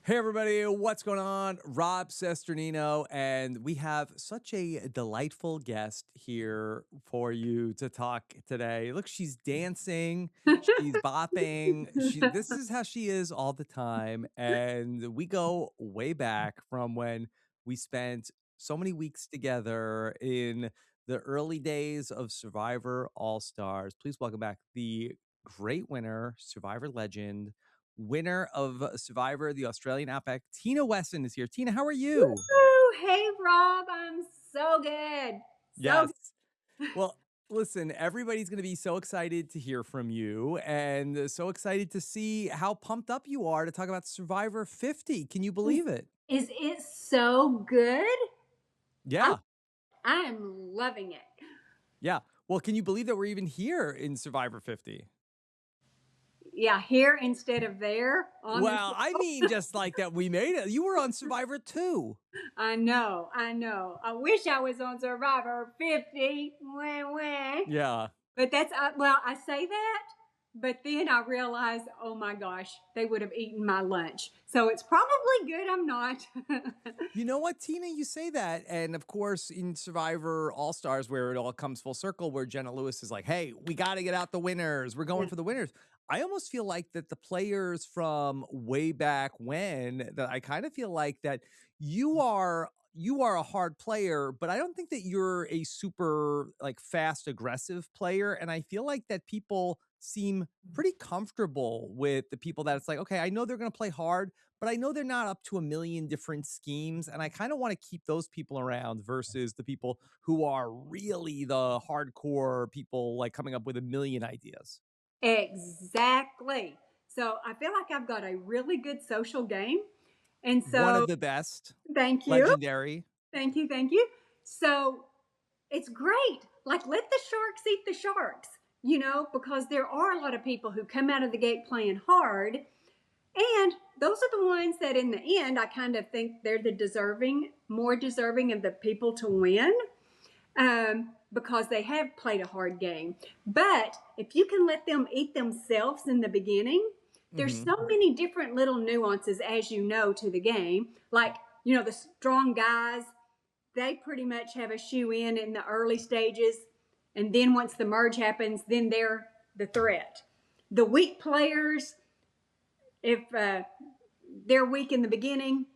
Hey everybody, what's going on? Rob Cesternino, and we have such a delightful guest here for you to talk today. Look, she's dancing, she's bopping. This is how she is all the time, and we go way back from when we spent so many weeks together in the early days of Survivor All Stars. Please welcome back the great winner, Survivor legend, winner of Survivor, the Australian Outback. Tina Wesson is here. Tina, how are you? Woo! Hey, Rob, I'm so good. So Yes. Well, listen, everybody's going to be so excited to hear from you and so excited to see how pumped up you are to talk about Survivor 50. Can you good. believe it? Is it so good? I'm Yeah. I'm loving it. Yeah. Well, can you believe that we're even here in Survivor 50? Yeah, here instead of there on the Well, I show. mean, just like that we made it. You were on Survivor too. I know, I know. I wish I was on Survivor 50. Wah, wah. Yeah. But that's well, I say that, but then I realize, oh my gosh, they would have eaten my lunch. So it's probably good I'm not. You know what, Tina? You say that. And of course, in Survivor All Stars, where it all comes full circle, where Jenna Lewis is like, hey, we got to get out the winners. We're going Yeah. for the winners. I almost feel like that the players from way back when, that I kind of feel like that you are a hard player, but I don't think that you're a super like fast aggressive player. And I feel like that people seem pretty comfortable with the people that it's like, okay, I know they're going to play hard, but I know they're not up to a million different schemes. And I kind of want to keep those people around versus the people who are really the hardcore people, like coming up with a million ideas. Exactly. So I feel like I've got a really good social game. And One so of the best, thank you. legendary. Thank you. Thank you. So it's great. Like, let the sharks eat the sharks, because there are a lot of people who come out of the gate playing hard. And those are the ones that, in the end, I kind of think they're more deserving of the people to win, because they have played a hard game. But if you can let them eat themselves in the beginning, there's Hmm. so many different little nuances, as you know, to the game. Like, the strong guys, they pretty much have a shoe in the early stages. And then once the merge happens, then they're the threat. The weak players, if they're weak in the beginning,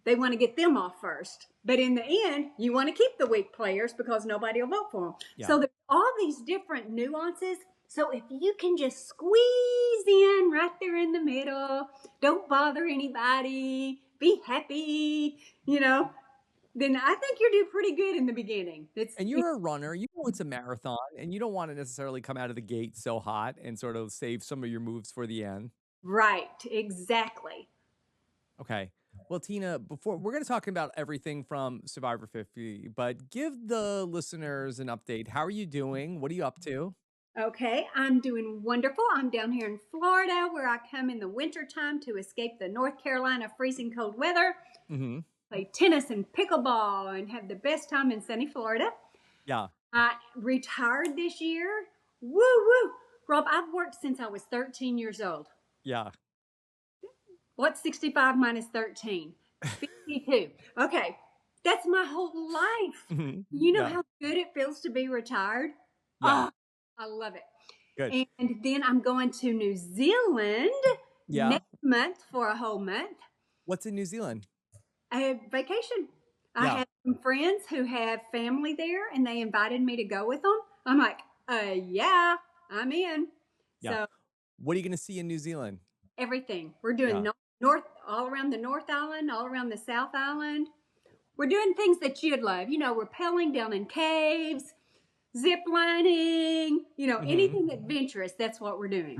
they want to get them off first. But in the end, you want to keep the weak players because nobody will vote for them. Yeah. So there's all these different nuances. So if you can just squeeze in right there in the middle, don't bother anybody, be happy, then I think you do pretty good in the beginning. It's And you're a runner, you know it's a marathon, and you don't want to necessarily come out of the gate so hot and sort of save some of your moves for the end. right, exactly. Okay. Well, Tina, before we're going to talk about everything from Survivor 50, but give the listeners an update. How are you doing? What are you up to? Okay, I'm doing wonderful. I'm down here in Florida where I come in the wintertime to escape the North Carolina freezing cold weather, Hmm. play tennis and pickleball, and have the best time in sunny Florida. Yeah. I retired this year. Woo woo. Rob, I've worked since I was 13 years old. Yeah. What's 65 minus 13? 52. Okay, that's my whole life. Mhm. You know Yeah. how good it feels to be retired? Yeah. Oh, I love Good. it. And then I'm going to New Zealand Yeah. next month for a whole month. What's in New Zealand? I have vacation. I Yeah. have some friends who have family there and they invited me to go with them. I'm like, yeah, I'm in. Yeah. So What are you going to see in New Zealand? everything. We're doing Yeah. north, all around the North Island, all around the South Island. We're doing things that you'd love, rappelling down in caves, zip lining, Hmm. anything adventurous. That's what we're doing.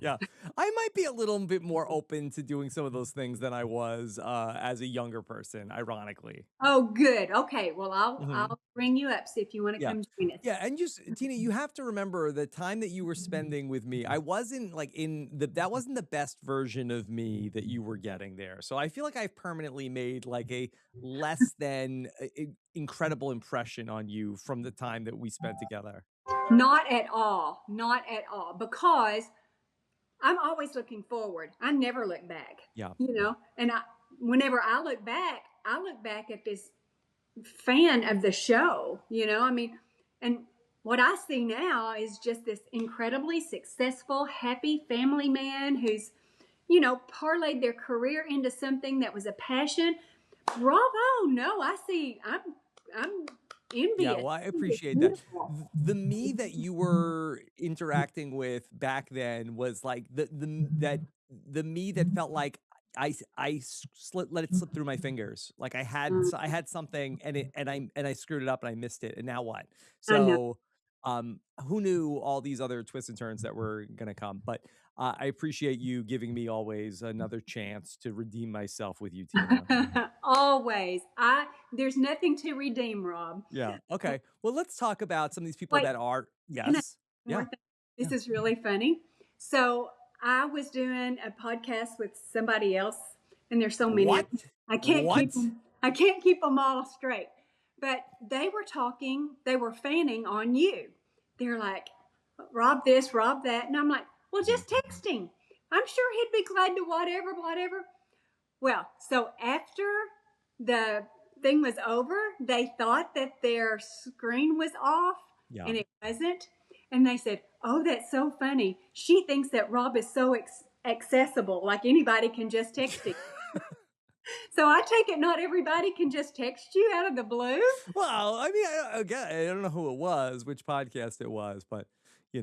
Yeah. I might be a little bit more open to doing some of those things than I was as a younger person, ironically. Oh, good. Okay. Well, I'll Hmm. I'll ring you up, see if you want to Yeah. come join us. Yeah, and just Tina, you have to remember the time that you were spending with me. I wasn't like that wasn't the best version of me that you were getting there. So I feel like I've permanently made like a less than incredible impression on you from the time that we spent together. Not at all. Not at all. Because I'm always looking forward. I never look back. Yeah. And whenever I look back at this fan of the show. I mean, and what I see now is just this incredibly successful, happy family man who's parlayed their career into something that was a passion. Bravo! No, I'm Yeah, envious. well, I It's appreciate that. beautiful. The me that you were interacting with back then was like the me that felt like let it slip through my fingers. Like I had something and I screwed it up and I missed it. And now what? I know. So who knew all these other twists and turns that were gonna come? But I appreciate you giving me always another chance to redeem myself with you, Tina. Always. There's nothing to redeem, Rob. Yeah. Okay. Well, let's talk about some of these people Wait, that are. can I Yes. more Yeah. thing? Yeah. This is really funny. So I was doing a podcast with somebody else, and there's so many of What? them. I can't What? keep them. I can't keep them all straight. But they were talking. They were fanning on you. They're like, Rob this, Rob that, and I'm like, well, just text him. I'm sure he'd be glad to whatever, whatever. Well, so after the thing was over, they thought that their screen was off Yeah. and it wasn't. And they said, oh, that's so funny. She thinks that Rob is so accessible, like anybody can just text him. So I take it not everybody can just text you out of the blue. Well, I mean, I don't know who it was, which podcast it was, but I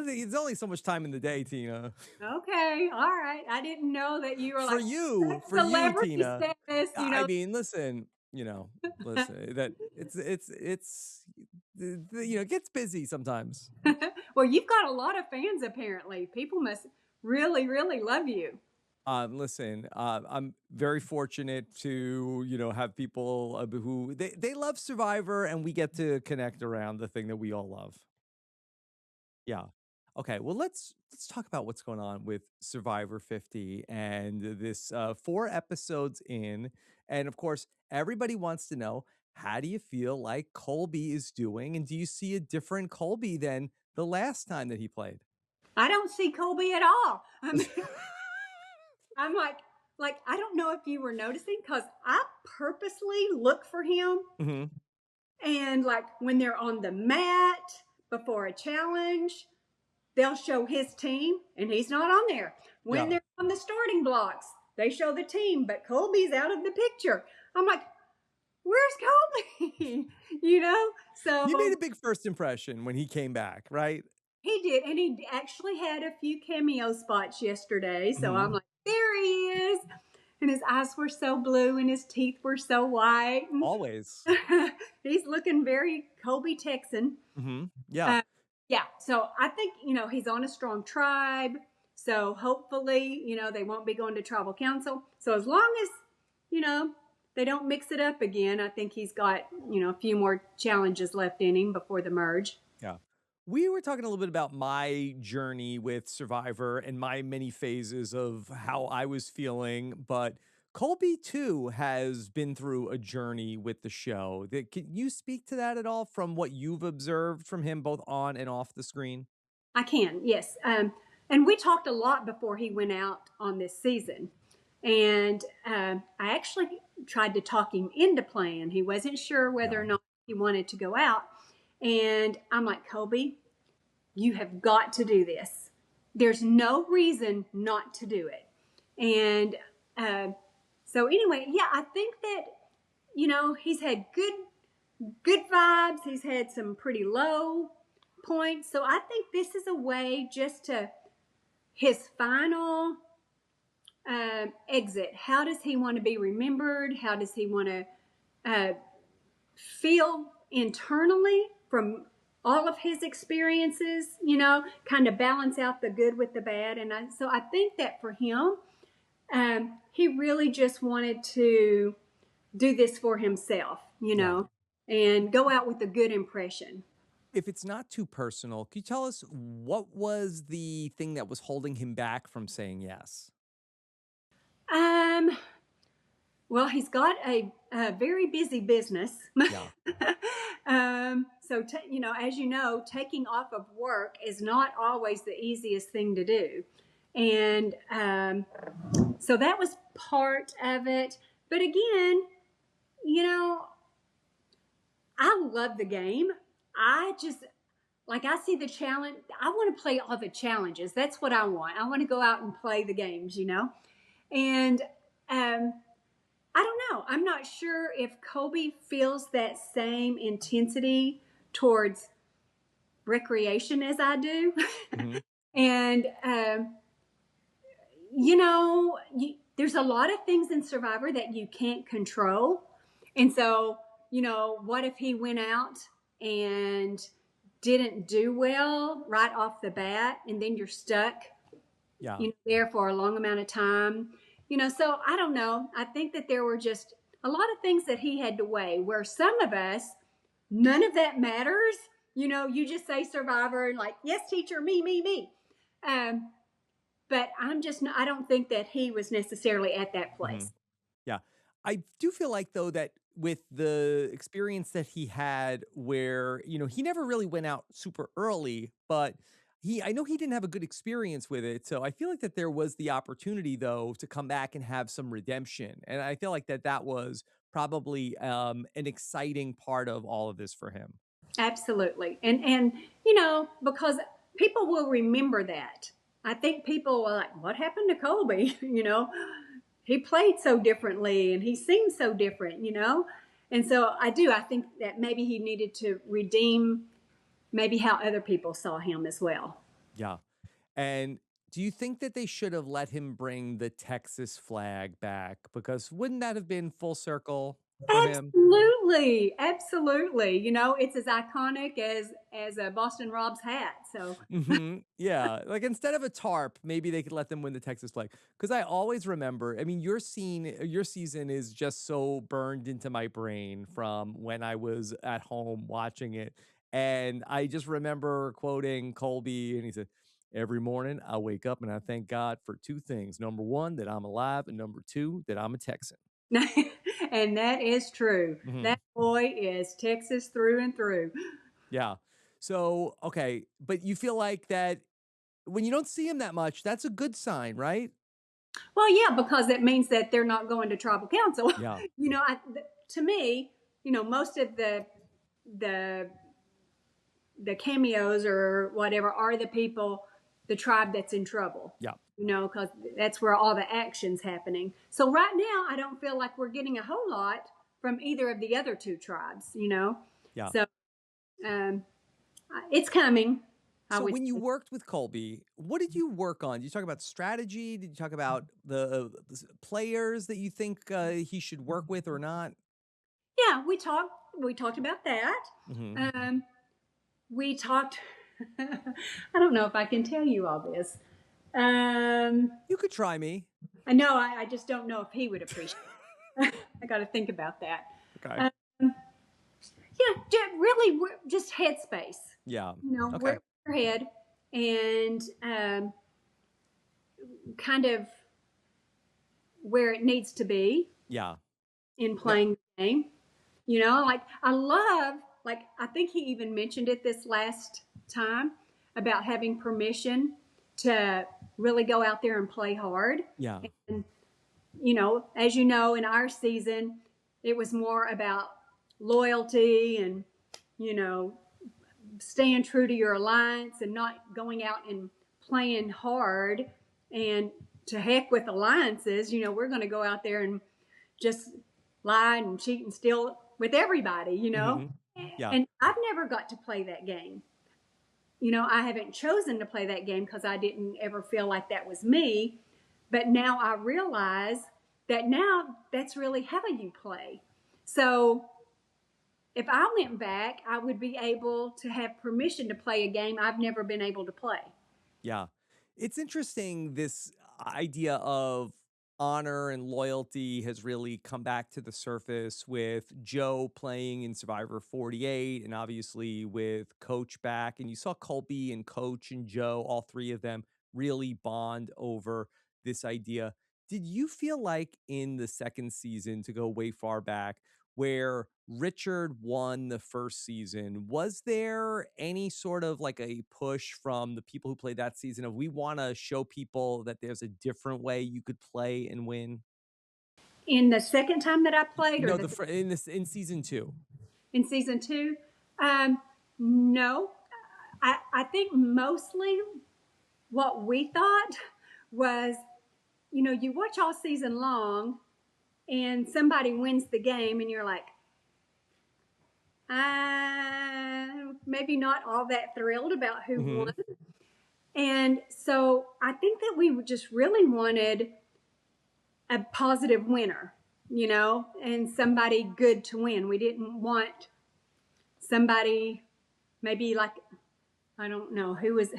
think it's only so much time in the day, Tina. Okay, all right. I didn't know that you were For like you, celebrity Tina. status, I mean, listen, listen, that it's it gets busy sometimes. Well, you've got a lot of fans apparently. People must really, really love you. Listen, I'm very fortunate to, have people who they love Survivor and we get to connect around the thing that we all love. Yeah. Okay. Well, let's talk about what's going on with Survivor 50 and this 4 episodes in. And of course, everybody wants to know, how do you feel like Colby is doing? And do you see a different Colby than the last time that he played? I don't see Colby at all. I mean, I'm like I don't know if you were noticing because I purposely look for him, Hmm. and like when they're on the mat before a challenge, they'll show his team, and he's not on there. When Yeah. they're on the starting blocks, they show the team, but Colby's out of the picture. I'm like, where's Colby? So You made a big first impression when he came back, right? he did, and he actually had a few cameo spots yesterday. So I'm Mhm. like, there he is. And his eyes were so blue and his teeth were so white. Always. He's looking very Colby Texan. Yeah. Uh, yeah. So I think, he's on a strong tribe. So hopefully, they won't be going to tribal council. So as long as, they don't mix it up again, I think he's got, a few more challenges left in him before the merge. Yeah. We were talking a little bit about my journey with Survivor and my many phases of how I was feeling, but Colby too has been through a journey with the show. Can you speak to that at all from what you've observed from him both on and off the screen? I can, yes. And we talked a lot before he went out on this season. And I actually tried to talk him into playing. He wasn't sure whether or not he wanted to go out. And I'm like, Colby, you have got to do this. There's no reason not to do it. And so anyway, yeah, I think that, he's had good vibes. He's had some pretty low points. So I think this is a way just to his final exit. How does he want to be remembered? How does he want to feel internally from all of his experiences, kind of balance out the good with the bad. And so I think that for him, he really just wanted to do this for himself, and go out with a good impression. If it's not too personal, can you tell us what was the thing that was holding him back from saying yes? Well, he's got a very busy business. Yeah. So, as you know, taking off of work is not always the easiest thing to do. And so that was part of it. But again, you know, I love the game. I just, like, I see the challenge. I want to play all the challenges. That's what I want. I want to go out and play the games, And I don't know. I'm not sure if Colby feels that same intensity towards recreation as I do. Mhm. And, there's a lot of things in Survivor that you can't control. And so, what if he went out and didn't do well right off the bat, and then you're stuck, Yeah. there for a long amount of time? So I don't know. I think that there were just a lot of things that he had to weigh, where some of us, none of that matters. You just say Survivor and like, yes, teacher, me. Um, but I don't think that he was necessarily at that Mhm. place. Yeah. I do feel like though that with the experience that he had where, he never really went out super early, but I know he didn't have a good experience with it. So I feel like that there was the opportunity though to come back and have some redemption. And I feel like that was probably an exciting part of all of this for him. Absolutely. And because people will remember that. I think people are like, what happened to Colby? He played so differently and he seemed so different. And so I think that maybe he needed to redeem maybe how other people saw him as well. Yeah. And do you think that they should have let him bring the Texas flag back? Because wouldn't that have been full circle for him? Absolutely, absolutely. It's as iconic as a Boston Rob's hat. So Yeah. Like instead of a tarp, maybe they could let them win the Texas flag. Because I always remember, I mean, your season is just so burned into my brain from when I was at home watching it. And I just remember quoting Colby, and he said, every morning I wake up and I thank God for two things. Number one, that I'm alive, and number two, that I'm a Texan. and that is true. Mhm. That boy is Texas through and through. Yeah. So, okay. But you feel like that when you don't see him that much, that's a good sign, right? Well, yeah, because it means that they're not going to tribal council. Yeah. To me, most of the the cameos or whatever are the people, the tribe that's in trouble. Yeah. Because that's where all the action's happening. So right now, I don't feel like we're getting a whole lot from either of the other two tribes. Yeah. So um, it's coming. I So would. when you worked with Colby, what did you work on? Did you talk about strategy? Did you talk about the players that you think he should work with or not? Yeah, we talked about that. Hmm. Um, we talked. I don't know if I can tell you all this. Um, You could try me. I know. I just don't know if he would appreciate. I got to think about that. Okay. Um, yeah, really, just headspace. Yeah. Where Okay. your head and kind of where it needs to be Yeah. in No. playing the game. Like I love, like I think he even mentioned it this last time about having permission to really go out there and play hard. Yeah. And as in our season, it was more about loyalty and you know staying true to your alliance and not going out and playing hard and to heck with alliances. We're going to go out there and just lie and cheat and steal with everybody. Hmm. Yeah. And I've never got to play that game. I haven't chosen to play that game because I didn't ever feel like that was me. But now I realize that now that's really how you play. So if I went back, I would be able to have permission to play a game I've never been able to play. Yeah. It's interesting, this idea of honor and loyalty has really come back to the surface with Joe playing in Survivor 48 and obviously with Coach back. And you saw Colby and Coach and Joe, all three of them really bond over this idea. Did you feel like in the second season, to go way far back, where Richard won the first season. Was there any sort of like a push from the people who played that season of we want to show people that there's a different way you could play and win? In the second time that I played, or No, in season 2. in season 2, no. I think mostly what we thought was, you watch all season long and somebody wins the game and you're like, maybe not all that thrilled about who won. And so I think that we just really wanted a positive winner, and somebody good to win. We didn't want somebody maybe like, I don't know, who was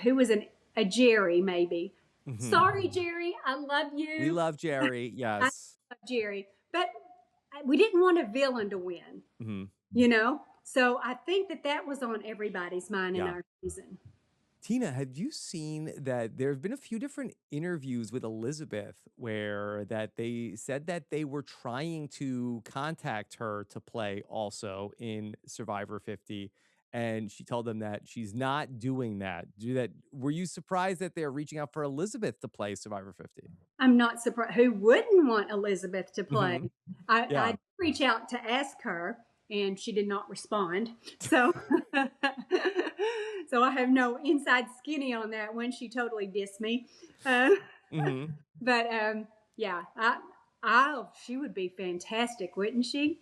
a Jerry maybe. Sorry, Jerry, I love you. We love Jerry, yes. I love Jerry, but we didn't want a villain to win, So I think that was on everybody's mind in our season. Tina, have you seen that there have been a few different interviews with Elizabeth where that they said that they were trying to contact her to play also in Survivor 50, and she told them that she's not doing that. Were you surprised that they're reaching out for Elizabeth to play Survivor 50? I'm not surprised. Who wouldn't want Elizabeth to play? I reach out to ask her, and she did not respond. So, so I have no inside skinny on that one. She totally dissed me. But yeah, she would be fantastic, wouldn't she?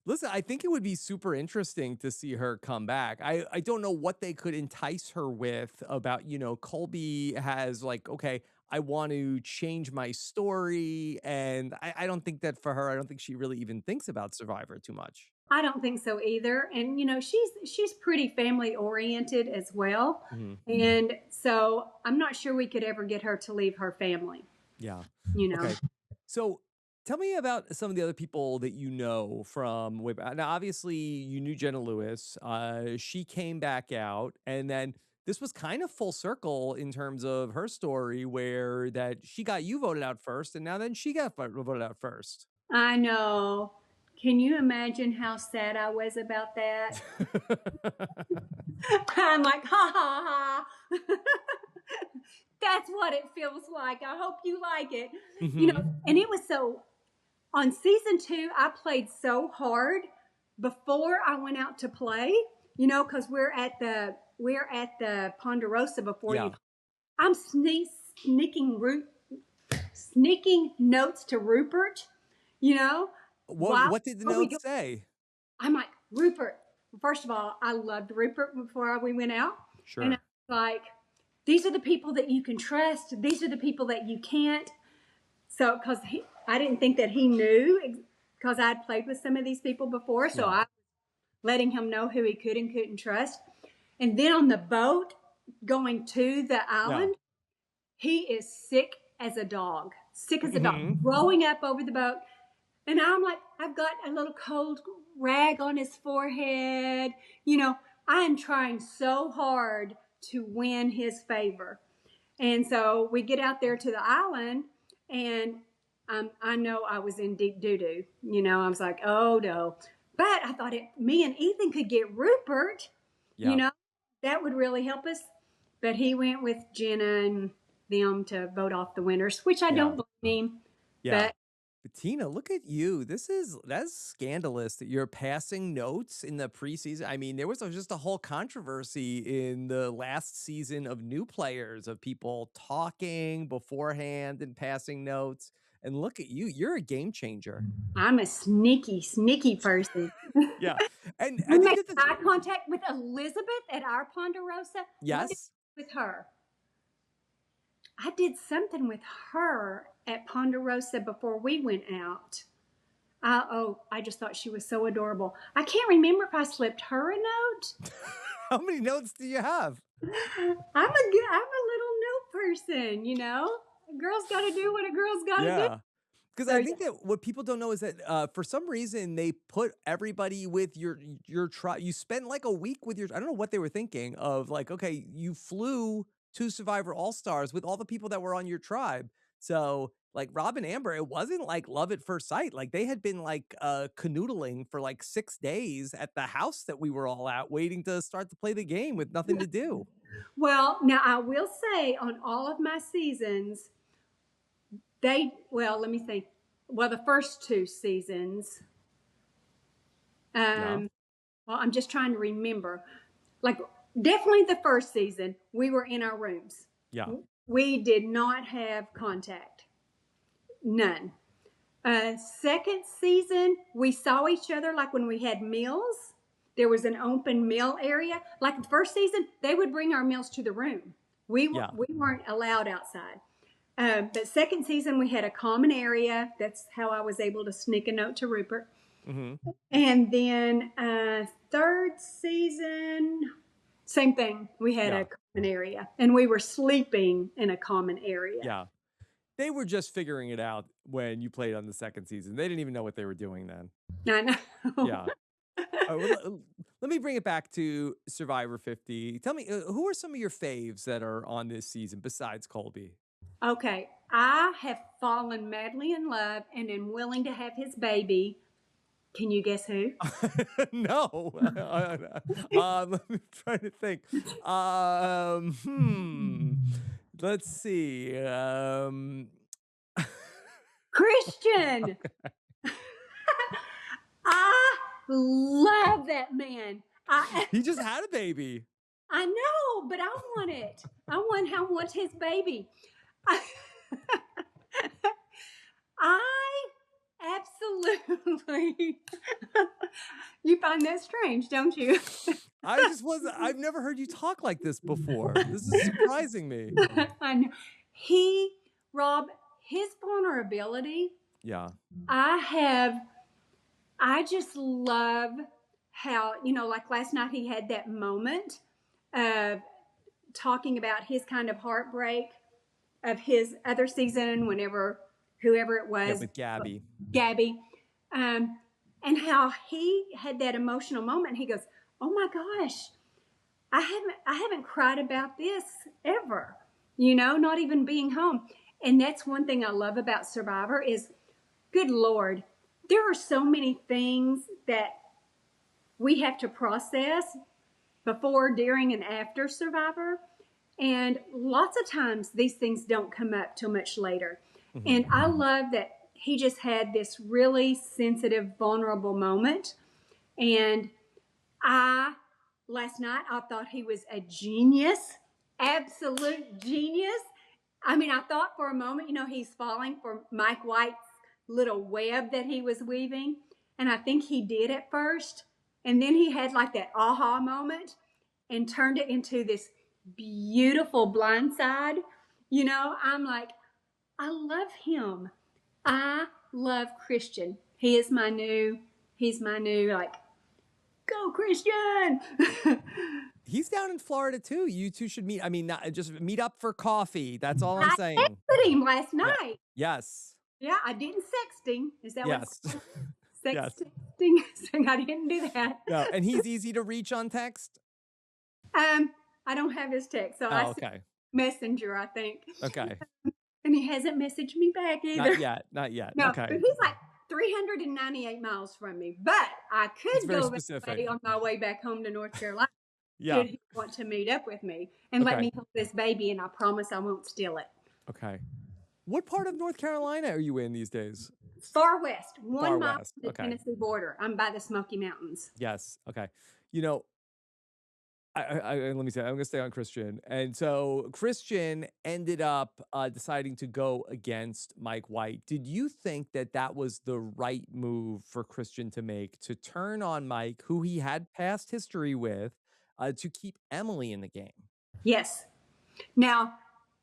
Listen, I think it would be super interesting to see her come back. I don't know what they could entice her with about, Colby has like, okay, I want to change my story. And I don't think that for her, I don't think she really even thinks about Survivor too much. I don't think so either. And, she's pretty family oriented as well. And so I'm not sure we could ever get her to leave her family. Yeah. Okay. So tell me about some of the other people that you know from way back. Now, obviously, you knew Jenna Lewis. She came back out, and then this was kind of full circle in terms of her story, where that she got you voted out first, and now then she got voted out first. I know. Can you imagine how sad I was about that? I'm like, ha ha ha. That's what it feels like. I hope you like it. And it was so, on season 2, I played so hard before I went out to play, because we're at the Ponderosa before you. I'm sneaking notes to Rupert, What did the notes say? I'm like, Rupert, first of all, I loved Rupert before we went out. Sure. And I was like, these are the people that you can trust. These are the people that you can't. So, because I didn't think that he knew, because I'd played with some of these people before. So I was letting him know who he could and couldn't trust. And then on the boat going to the island, he is sick as a dog, growing up over the boat. And I'm like, I've got a little cold rag on his forehead. I am trying so hard to win his favor. And so we get out there to the island, and I know I was in deep doo-doo. I was like, oh no. But I thought me and Ethan could get Rupert, that would really help us. But he went with Jenna and them to vote off the winners, which I don't blame him. Yeah. But Tina, look at you. That's scandalous that you're passing notes in the preseason. I mean, there was just a whole controversy in the last season of new players of people talking beforehand and passing notes. And look at you. You're a game changer. I'm a sneaky person. Yeah. And we made eye contact with Elizabeth at our Ponderosa. Yes. With her. I did something with her at Ponderosa before we went out. I just thought she was so adorable. I can't remember if I slipped her a note. How many notes do you have? I'm a little note person, A girl's got to do what a girl's got to do. Because I think that what people don't know is that for some reason they put everybody with your tribe. You spent like a week with I don't know what they were thinking of, like, okay, you flew to Survivor All-Stars with all the people that were on your tribe. So like Rob and Amber, it wasn't like love at first sight. Like they had been like canoodling for like 6 days at the house that we were all at waiting to start to play the game with nothing to do. Well, now I will say on all of my seasons, let me think. Well, the first 2 seasons, Yeah. well, I'm just trying to remember. Like, definitely the first season, we were in our rooms. Yeah. We did not have contact. None. Second season, we saw each other like when we had meals. There was an open meal area. Like the first season, they would bring our meals to the room. We weren't allowed outside. But second season, we had a common area. That's how I was able to sneak a note to Rupert. Mm-hmm. And then third season, same thing. We had a common area, and we were sleeping in a common area. Yeah. They were just figuring it out when you played on the second season. They didn't even know what they were doing then. I know. Yeah. Let me bring it back to Survivor 50. Tell me, who are some of your faves that are on this season besides Colby? Okay. I have fallen madly in love and am willing to have his baby. Can you guess who? No. Let me try to think. Let's see. Christian. I love that man. He just had a baby. I know, but I want it. I want his baby. I absolutely. You find that strange, don't you? I've never heard you talk like this before. This is surprising me. I know. Rob, his vulnerability. Yeah. I just love how, like last night he had that moment of talking about his kind of heartbreak of his other season, whoever it was. Yeah, with Gabby. And how he had that emotional moment. He goes, "Oh my gosh, I haven't cried about this ever, not even being home." And that's one thing I love about Survivor is, good Lord, there are so many things that we have to process before, during, and after Survivor. And lots of times these things don't come up till much later. Mm-hmm. And I love that he just had this really sensitive, vulnerable moment. And last night, I thought he was a genius, absolute genius. I mean, I thought for a moment, he's falling for Mike White's little web that he was weaving. And I think he did at first. And then he had like that aha moment and turned it into this beautiful blindside. I'm like, I love him. I love Christian. He's my new, like, go Christian. He's down in Florida too. You two should meet. I mean, just meet up for coffee. That's all I'm saying. I texted him last night. Yeah. Yes. Yeah, I didn't sext him. Is that what it's called? Sexting? Yes. I didn't do that. No, and he's easy to reach on text? I don't have his text, so I sent Messenger, I think. Okay. And he hasn't messaged me back either. Not yet. No, okay. But he's like 398 miles from me. But I could go on my way back home to North Carolina. Yeah. Should he want to meet up with me and let me hold this baby, and I promise I won't steal it. Okay. What part of North Carolina are you in these days? Far west, 1 mile from the Tennessee border. I'm by the Smoky Mountains. Yes. Okay. Let me say, I'm going to stay on Christian. And so Christian ended up deciding to go against Mike White. Did you think that was the right move for Christian to make, to turn on Mike, who he had past history with, to keep Emily in the game? Yes. Now,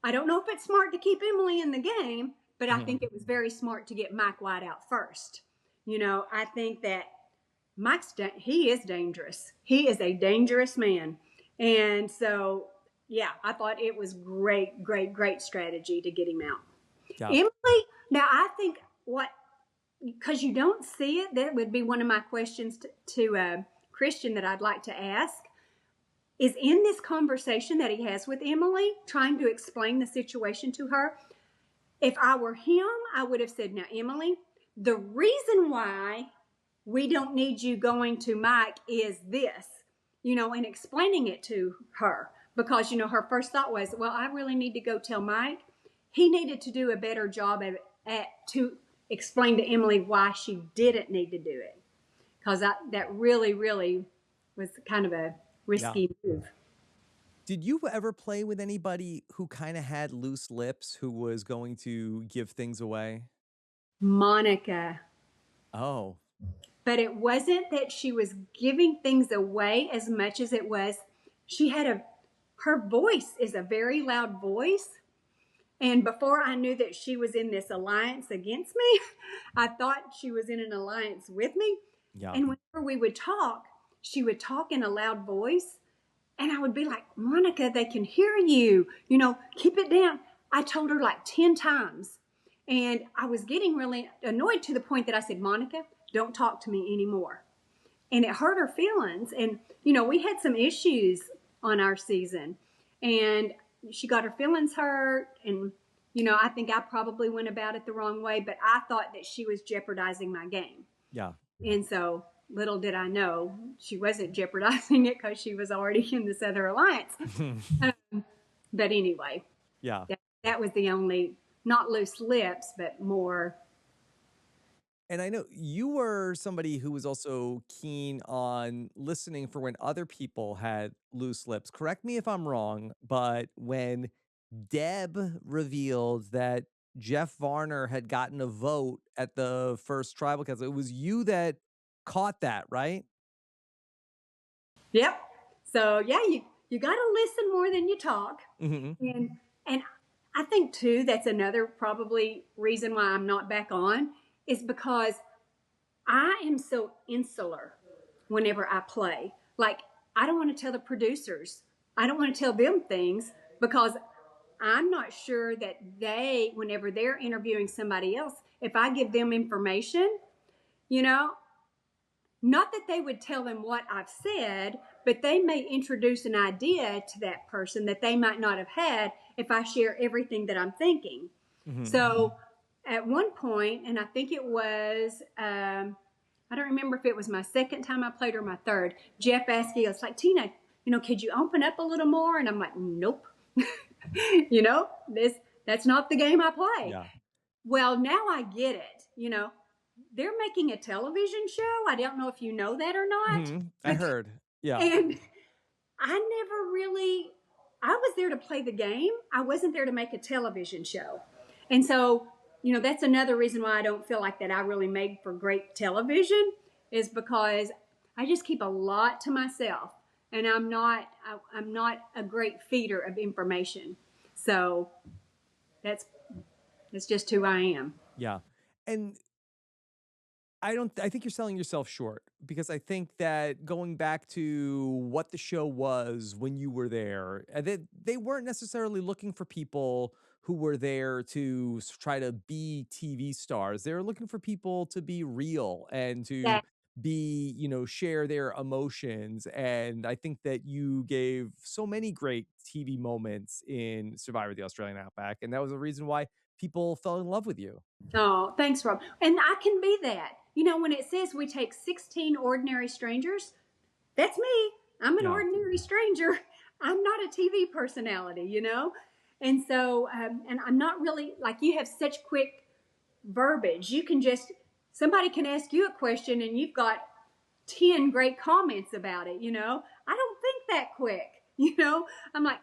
I don't know if it's smart to keep Emily in the game, but I think it was very smart to get Mike White out first. I think that he is dangerous. He is a dangerous man. And so, yeah, I thought it was great strategy to get him out. Yeah. Emily, now I think because you don't see it, that would be one of my questions to Christian that I'd like to ask, is in this conversation that he has with Emily, trying to explain the situation to her, If I were him, I would have said, now, Emily, the reason why we don't need you going to Mike is this, and explaining it to her. Because, her first thought was, well, I really need to go tell Mike. He needed to do a better job to explain to Emily why she didn't need to do it. Because that really, really was kind of a Yeah. risky move. Did you ever play with anybody who kind of had loose lips, who was going to give things away? Monica. Oh, But it wasn't that she was giving things away as much as it was her voice is a very loud voice. And before I knew that she was in this alliance against me, I thought she was in an alliance with me. yeah. And whenever we would talk, she would talk in a loud voice. And I would be like, Monica, they can hear you. Keep it down. I told her like 10 times. And I was getting really annoyed to the point that I said, Monica, don't talk to me anymore. And it hurt her feelings. And, we had some issues on our season. And she got her feelings hurt. And, I think I probably went about it the wrong way. But I thought that she was jeopardizing my game. Yeah. And so little did I know she wasn't jeopardizing it because she was already in this other alliance. But anyway, Yeah. that was the only, not loose lips, but more. And I know you were somebody who was also keen on listening for when other people had loose lips. Correct me if I'm wrong, but when Deb revealed that Jeff Varner had gotten a vote at the first tribal council, it was you that caught that, right? Yep. So yeah, you got to listen more than you talk. Mm-hmm. And I think too, that's another probably reason why I'm not back on, is because I am so insular whenever I play. Like, I don't want to tell the producers, I don't want to tell them things, because I'm not sure that whenever they're interviewing somebody else, if I give them information, not that they would tell them what I've said, but they may introduce an idea to that person that they might not have had if I share everything that I'm thinking. Mm-hmm. So at one point, and I think it was, I don't remember if it was my second time I played or my third, Jeff asked me, it's like, Tina, could you open up a little more? And I'm like, nope. That's not the game I play. Yeah. Well, now I get it. They're making a television show. I don't know if you know that or not. Mm-hmm. I heard. Yeah. And I was there to play the game. I wasn't there to make a television show. And so, that's another reason why I don't feel like that I really made for great television, is because I just keep a lot to myself, and I'm not a great feeder of information. So that's just who I am. Yeah. And I think you're selling yourself short, because I think that going back to what the show was when you were there, they weren't necessarily looking for people who were there to try to be TV stars. They were looking for people to be real and to be, share their emotions. And I think that you gave so many great TV moments in Survivor the Australian Outback. And that was the reason why people fell in love with you. Oh, thanks, Rob. And I can be that. When it says we take 16 ordinary strangers, that's me. I'm an ordinary stranger. I'm not a TV personality, And so, and I'm not really, like, you have such quick verbiage. Somebody can ask you a question and you've got 10 great comments about it, I don't think that quick, I'm like,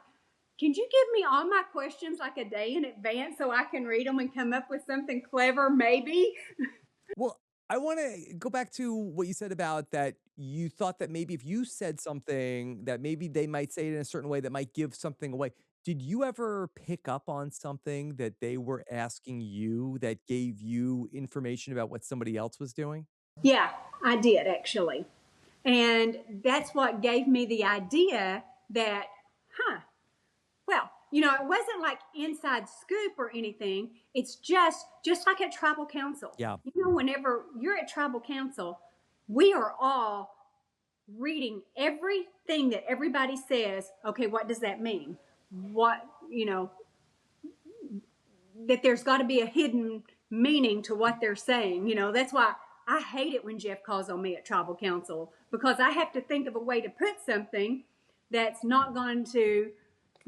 can you give me all my questions like a day in advance so I can read them and come up with something clever, maybe? Well, I want to go back to what you said about that you thought that maybe if you said something that maybe they might say it in a certain way that might give something away. Did you ever pick up on something that they were asking you that gave you information about what somebody else was doing? Yeah, I did actually. And that's what gave me the idea that, well, it wasn't like inside scoop or anything. It's just like at tribal council. Yeah. Whenever you're at tribal council, we are all reading everything that everybody says. Okay, what does that mean? What, that there's got to be a hidden meaning to what they're saying. That's why I hate it when Jeff calls on me at tribal council, because I have to think of a way to put something that's not going to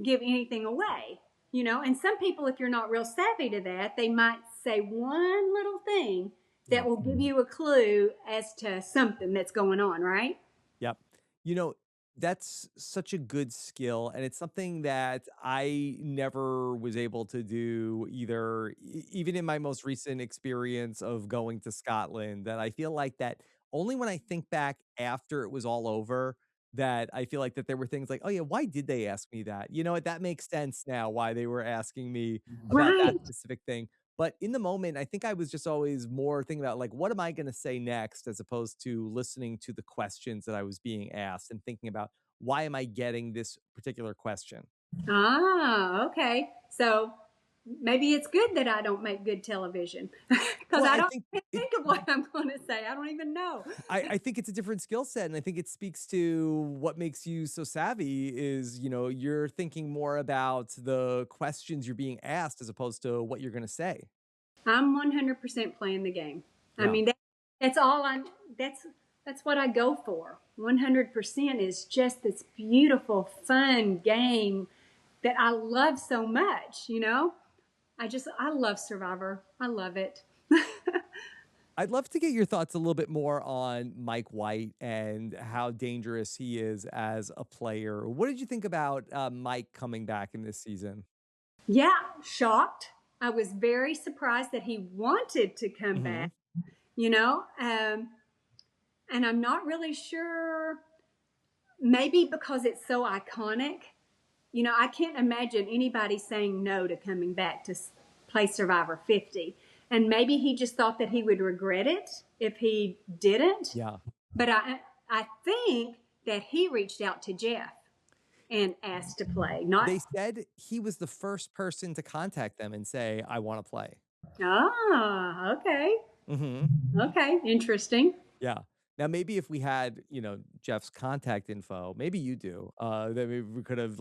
give anything away. And some people, if you're not real savvy to that, they might say one little thing Yeah. that will give you a clue as to something that's going on, right? Yep. You know, that's such a good skill, and it's something that I never was able to do either, even in my most recent experience of going to Scotland. That I feel like that only when I think back after it was all over, that I feel like that there were things like, oh yeah, why did they ask me that? You know what? That makes sense now why they were asking me about that Right. specific thing. But in the moment, I think I was just always more thinking about like, what am I going to say next, as opposed to listening to the questions that I was being asked and thinking about why am I getting this particular question? Ah, okay. So maybe it's good that I don't make good television because Well, I I don't think it, think of what I'm going to say. I don't even know. I think it's a different skill set, and I think it speaks to what makes you so savvy is, you're thinking more about the questions you're being asked as opposed to what you're going to say. I'm 100% playing the game. I Yeah. mean, that's all I. That's that's what I go for. 100% is just this beautiful, fun game that I love so much. I love Survivor. I love it. I'd love to get your thoughts a little bit more on Mike White and how dangerous he is as a player. What did you think about Mike coming back in this season? Yeah, shocked. I was very surprised that he wanted to come back. Hmm. You know, um, and I'm not really sure. Maybe because it's so iconic. I can't imagine anybody saying no to coming back to play Survivor 50. And maybe he just thought that he would regret it if he didn't. Yeah. But I think that he reached out to Jeff and asked to play. Not They said he was the first person to contact them and say, I want to play. okay, Hmm. okay, interesting. Yeah. Now, maybe if we had, Jeff's contact info, maybe you do, then maybe we could have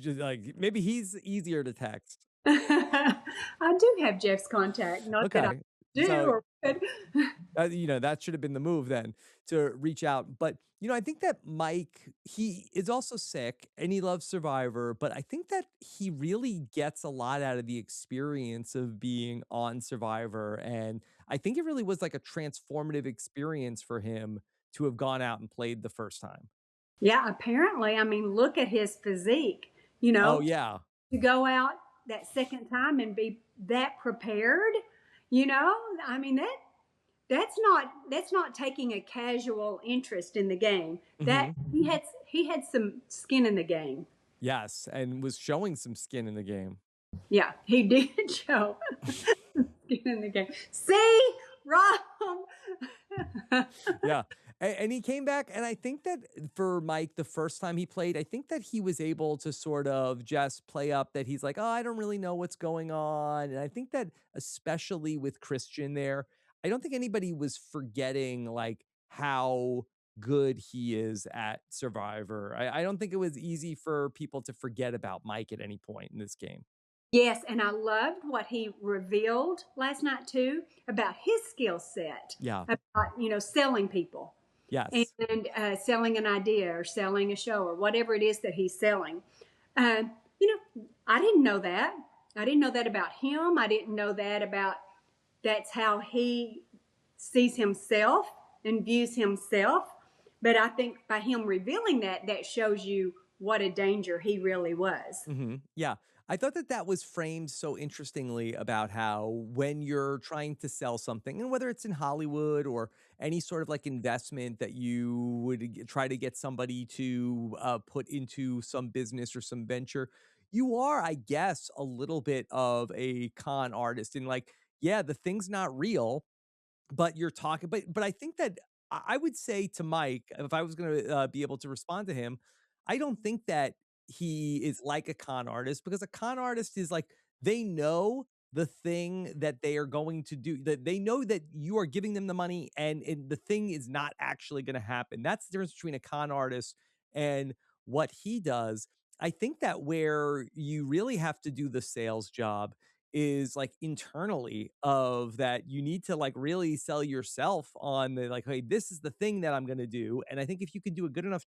just like, maybe he's easier to text. I do have Jeff's contact. Not that I Okay. do So or could. that should have been the move then to reach out. But, I think that Mike, he is also sick and he loves Survivor, but I think that he really gets a lot out of the experience of being on Survivor. And I think it really was like a transformative experience for him to have gone out and played the first time. Yeah, apparently. I mean, look at his physique, Oh, yeah. to go out that second time and be that prepared, you know? I mean, that's not taking a casual interest in the game. That Hmm. he had some skin in the game. Yes. And was showing some skin in the game. Yeah, he did show skin in the game. See, Rob. Yeah. And he came back. And I think that for Mike, the first time he played, I think that he was able to sort of just play up that he's like, oh, I don't really know what's going on. And I think that especially with Christian there, I don't think anybody was forgetting like how good he is at Survivor. I don't think it was easy for people to forget about Mike at any point in this game. Yes, and I loved what he revealed last night too about his skill set, Yeah. about selling people Yes. and selling an idea or selling a show or whatever it is that he's selling. I didn't know that. I didn't know that about him. I didn't know that about that's how he sees himself and views himself. But I think by him revealing that, that shows you what a danger he really was. Yeah. I thought that that was framed so interestingly about how when you're trying to sell something, and whether it's in Hollywood or any sort of like investment that you would try to get somebody to put into some business or some venture, you are, I guess, a little bit of a con artist. And like, yeah, the thing's not real, but you're talking but I think that I would say to Mike, if I was gonna, be able to respond to him, I don't think that he is like a con artist, because a con artist is like, they know the thing that they are going to do, that they know that you are giving them the money and the thing is not actually gonna happen. That's the difference between a con artist and what he does. I think that where you really have to do the sales job is like internally of that you need to like really sell yourself on the like, hey, this is the thing that I'm going to do. And I think if you can do a good enough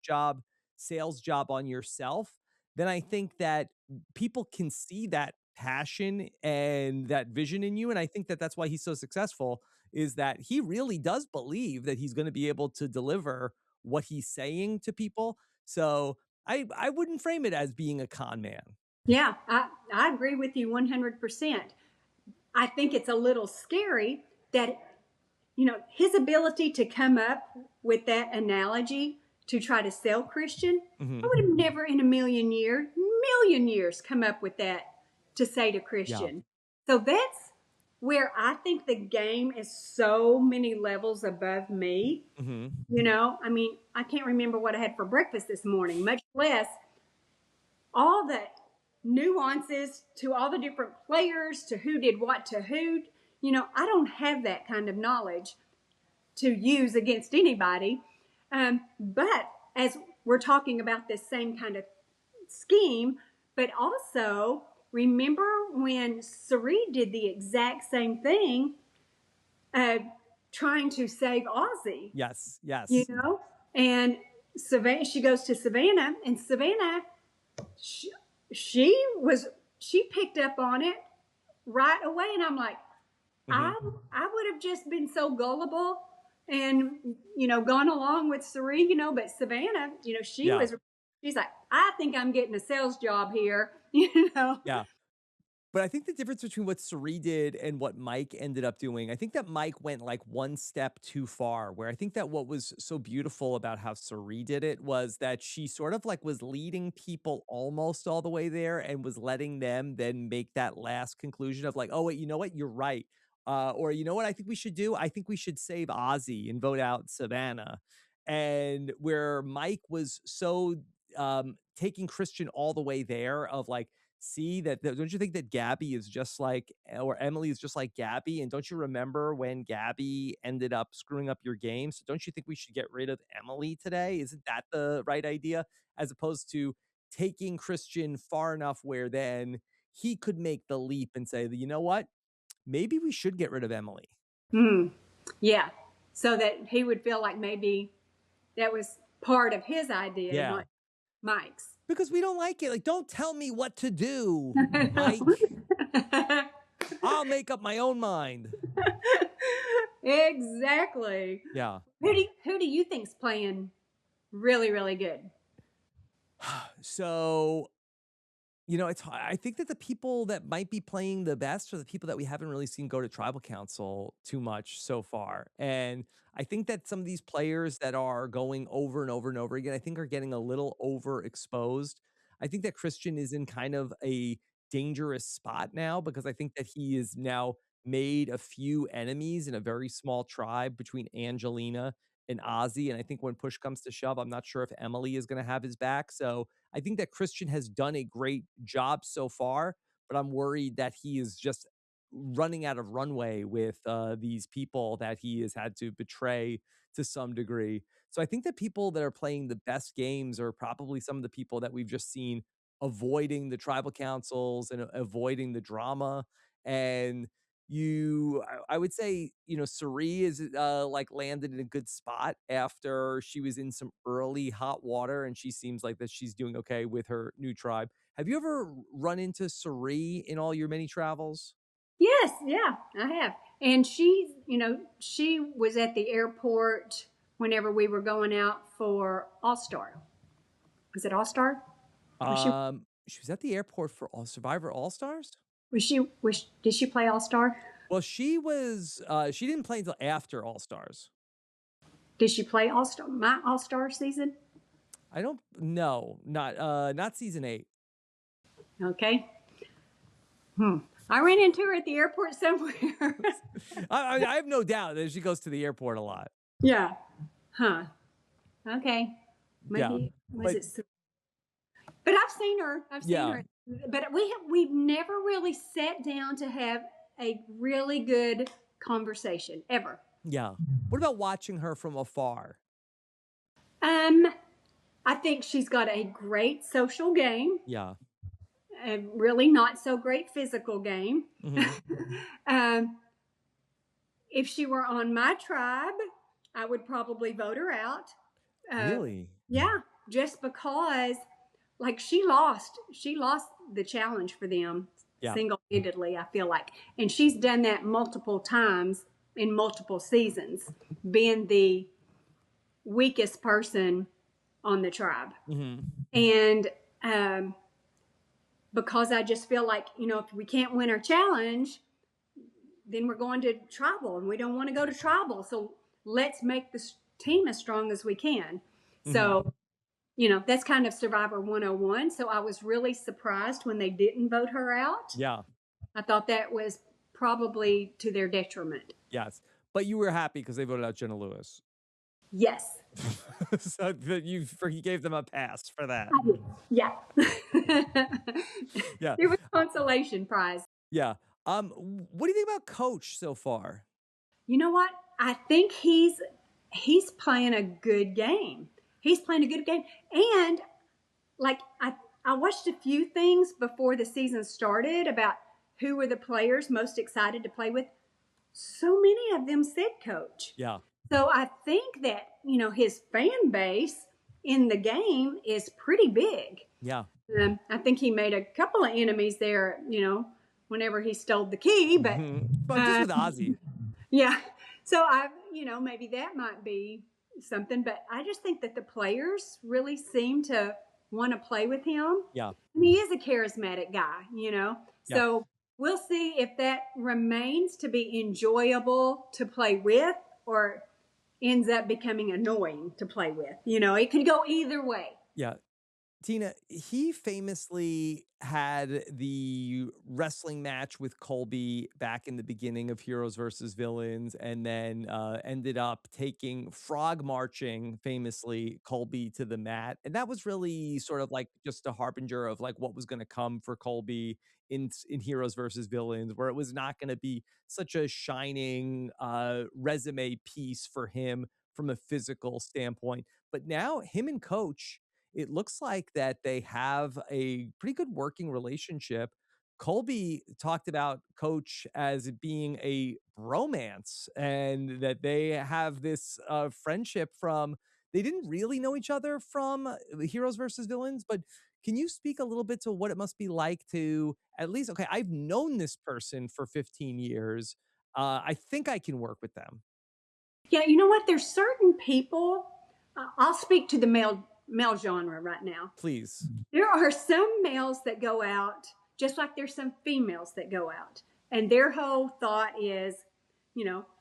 sales job on yourself, then I think that people can see that passion and that vision in you. And I think that that's why he's so successful, is that he really does believe that he's going to be able to deliver what he's saying to people. So I wouldn't frame it as being a con man. Yeah, I agree with you 100%. I think it's a little scary that, his ability to come up with that analogy to try to sell Christian, I would have never in a million years come up with that to say to Christian. Yeah. So that's where I think the game is so many levels above me. I mean, I can't remember what I had for breakfast this morning, much less all the nuances to all the different players, to who did what to who. I don't have that kind of knowledge to use against anybody. But as we're talking about this same kind of scheme, but also remember when Cirie did the exact same thing, trying to save Ozzy. Yes. And Savannah, she goes to Savannah, and Savannah, she picked up on it right away, and I'm like, I would have just been so gullible and gone along with Cirie, but Savannah, she's like, I think I'm getting a sales job here, Yeah. But I think the difference between what Cirie did and what Mike ended up doing, I think that Mike went like one step too far, where I think that what was so beautiful about how Cirie did it was that she sort of like was leading people almost all the way there and was letting them then make that last conclusion of like, oh, wait, you know what? You're right. Or you know what I think we should do? I think we should save Ozzy and vote out Savannah. And where Mike was so taking Christian all the way there of like, see that, don't you think that Gabby is just like, or Emily is just like Gabby? And don't you remember when Gabby ended up screwing up your game? So don't you think we should get rid of Emily today? Isn't that the right idea? As opposed to taking Christian far enough where then he could make the leap and say, you know what? Maybe we should get rid of Emily. Yeah. So that he would feel like maybe that was part of his idea, not Mike's. Because we don't like it. Like, don't tell me what to do, Mike. I'll make up my own mind. Exactly. Yeah. Who do you think's playing really, really good? So, I think that the people that might be playing the best are the people that we haven't really seen go to tribal council too much so far. And I think that some of these players that are going over and over and over again, I think are getting a little overexposed. I think that Christian is in kind of a dangerous spot now because I think that he is now made a few enemies in a very small tribe between Angelina and Ozzy. And I think when push comes to shove, I'm not sure if Emily is going to have his back. So I think that Christian has done a great job so far, but I'm worried that he is just running out of runway with these people that he has had to betray to some degree. So I think that people that are playing the best games are probably some of the people that we've just seen avoiding the tribal councils and avoiding the drama. And I would say, Cirie is like landed in a good spot after she was in some early hot water, and she seems like that she's doing okay with her new tribe. Have you ever run into Cirie in all your many travels? Yes, yeah, I have. And she was at the airport whenever we were going out for All Star. Was it All Star? She was at the airport for Survivor All Stars. Did she play All Star? Well, she didn't play until after All Stars. Did she play my All Star season? I don't know. Not season 8. Okay. I ran into her at the airport somewhere. I have no doubt that she goes to the airport a lot. Yeah. Huh. Okay. Maybe was it? But I've seen her. I've seen her. But we've never really sat down to have a really good conversation ever. Yeah. What about watching her from afar? I think she's got a great social game. Yeah. a really not so great physical game. um, if she were on my tribe, I would probably vote her out. Really? Yeah, just because like she lost the challenge for them single-handedly, I feel like. And she's done that multiple times in multiple seasons, being the weakest person on the tribe. And because I just feel like, if we can't win our challenge, then we're going to tribal, and we don't want to go to tribal. So let's make this team as strong as we can. So, that's kind of Survivor 101. So I was really surprised when they didn't vote her out. Yeah. I thought that was probably to their detriment. Yes. But you were happy because they voted out Jenna Lewis. Yes. So you gave them a pass for that. I did. Yeah. Yeah. It was a consolation prize. Yeah. What do you think about Coach so far? You know what? I think he's playing a good game. He's playing a good game. And like I watched a few things before the season started about who were the players most excited to play with. So many of them said Coach. Yeah. So I think that, his fan base in the game is pretty big. Yeah. I think he made a couple of enemies there, whenever he stole the key, but just with Ozzy. Yeah. So maybe that might be something, but I just think that the players really seem to want to play with him. Yeah. And he is a charismatic guy, So we'll see if that remains to be enjoyable to play with or ends up becoming annoying to play with. It could go either way. Yeah. Tina, he famously had the wrestling match with Colby back in the beginning of Heroes versus Villains, and then ended up taking frog marching, famously, Colby to the mat. And that was really sort of like just a harbinger of like what was going to come for Colby in Heroes versus Villains, where it was not going to be such a shining resume piece for him from a physical standpoint. But now him and Coach, it looks like that they have a pretty good working relationship. Colby talked about Coach as being a bromance, and that they have this friendship from, they didn't really know each other from Heroes versus Villains, but can you speak a little bit to what it must be like to at least, okay, I've known this person for 15 years. I think I can work with them. Yeah, you know what? There's certain people, I'll speak to the male genre right now. Please. There are some males that go out just like there's some females that go out, and their whole thought is,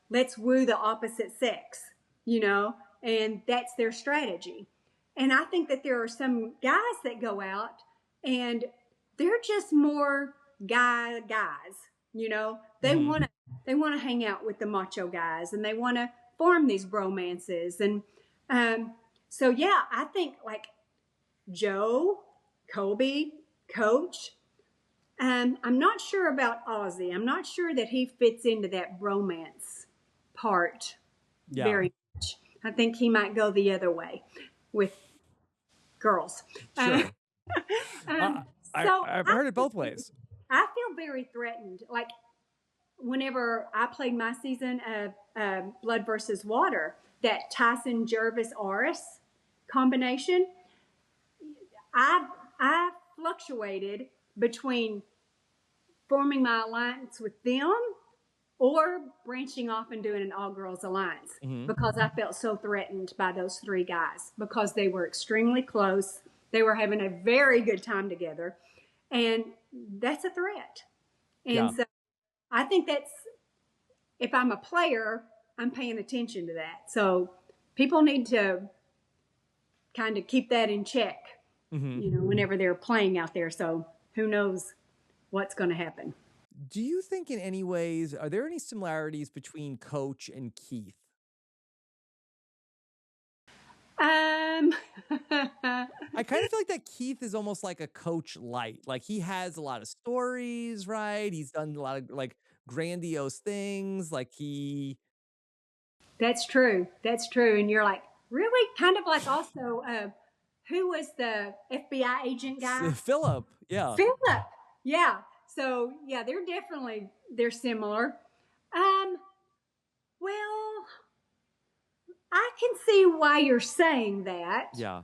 let's woo the opposite sex, and that's their strategy. And I think that there are some guys that go out and they're just more guys, they want to hang out with the macho guys, and they want to form these bromances. And so, yeah, I think like Joe, Colby, Coach. I'm not sure about Ozzy. I'm not sure that he fits into that bromance part very much. I think he might go the other way with girls. Sure. I've heard it both ways. I feel very threatened. Like whenever I played my season of Blood versus Water, that Tyson Jervis Aris combination, I fluctuated between forming my alliance with them or branching off and doing an all-girls alliance, because I felt so threatened by those three guys, because they were extremely close. They were having a very good time together, and that's a threat. And so I think that's, if I'm a player, I'm paying attention to that. So people need to kind of keep that in check, whenever they're playing out there. So who knows what's going to happen. Do you think in any ways, are there any similarities between Coach and Keith? I kind of feel like that Keith is almost like a Coach light. Like he has a lot of stories, right? He's done a lot of like grandiose things. Like That's true. That's true. And you're like, really? Kind of like also, who was the FBI agent guy? Philip, yeah. Philip. Yeah. So yeah, they're similar. Um, well, I can see why you're saying that. Yeah.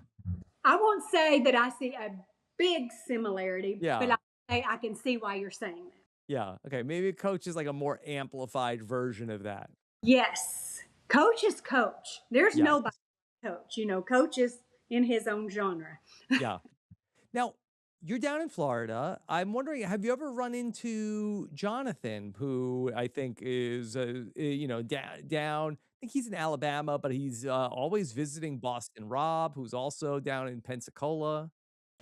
I won't say that I see a big similarity, but Yeah. I can see why you're saying that. Yeah. Okay. Maybe Coach is like a more amplified version of that. Yes. Coach is Coach. There's Yeah. nobody Coach. Coach is in his own genre. Yeah. Now, you're down in Florida. I'm wondering, have you ever run into Jonathan, who I think is, down? I think he's in Alabama, but he's always visiting Boston Rob, who's also down in Pensacola.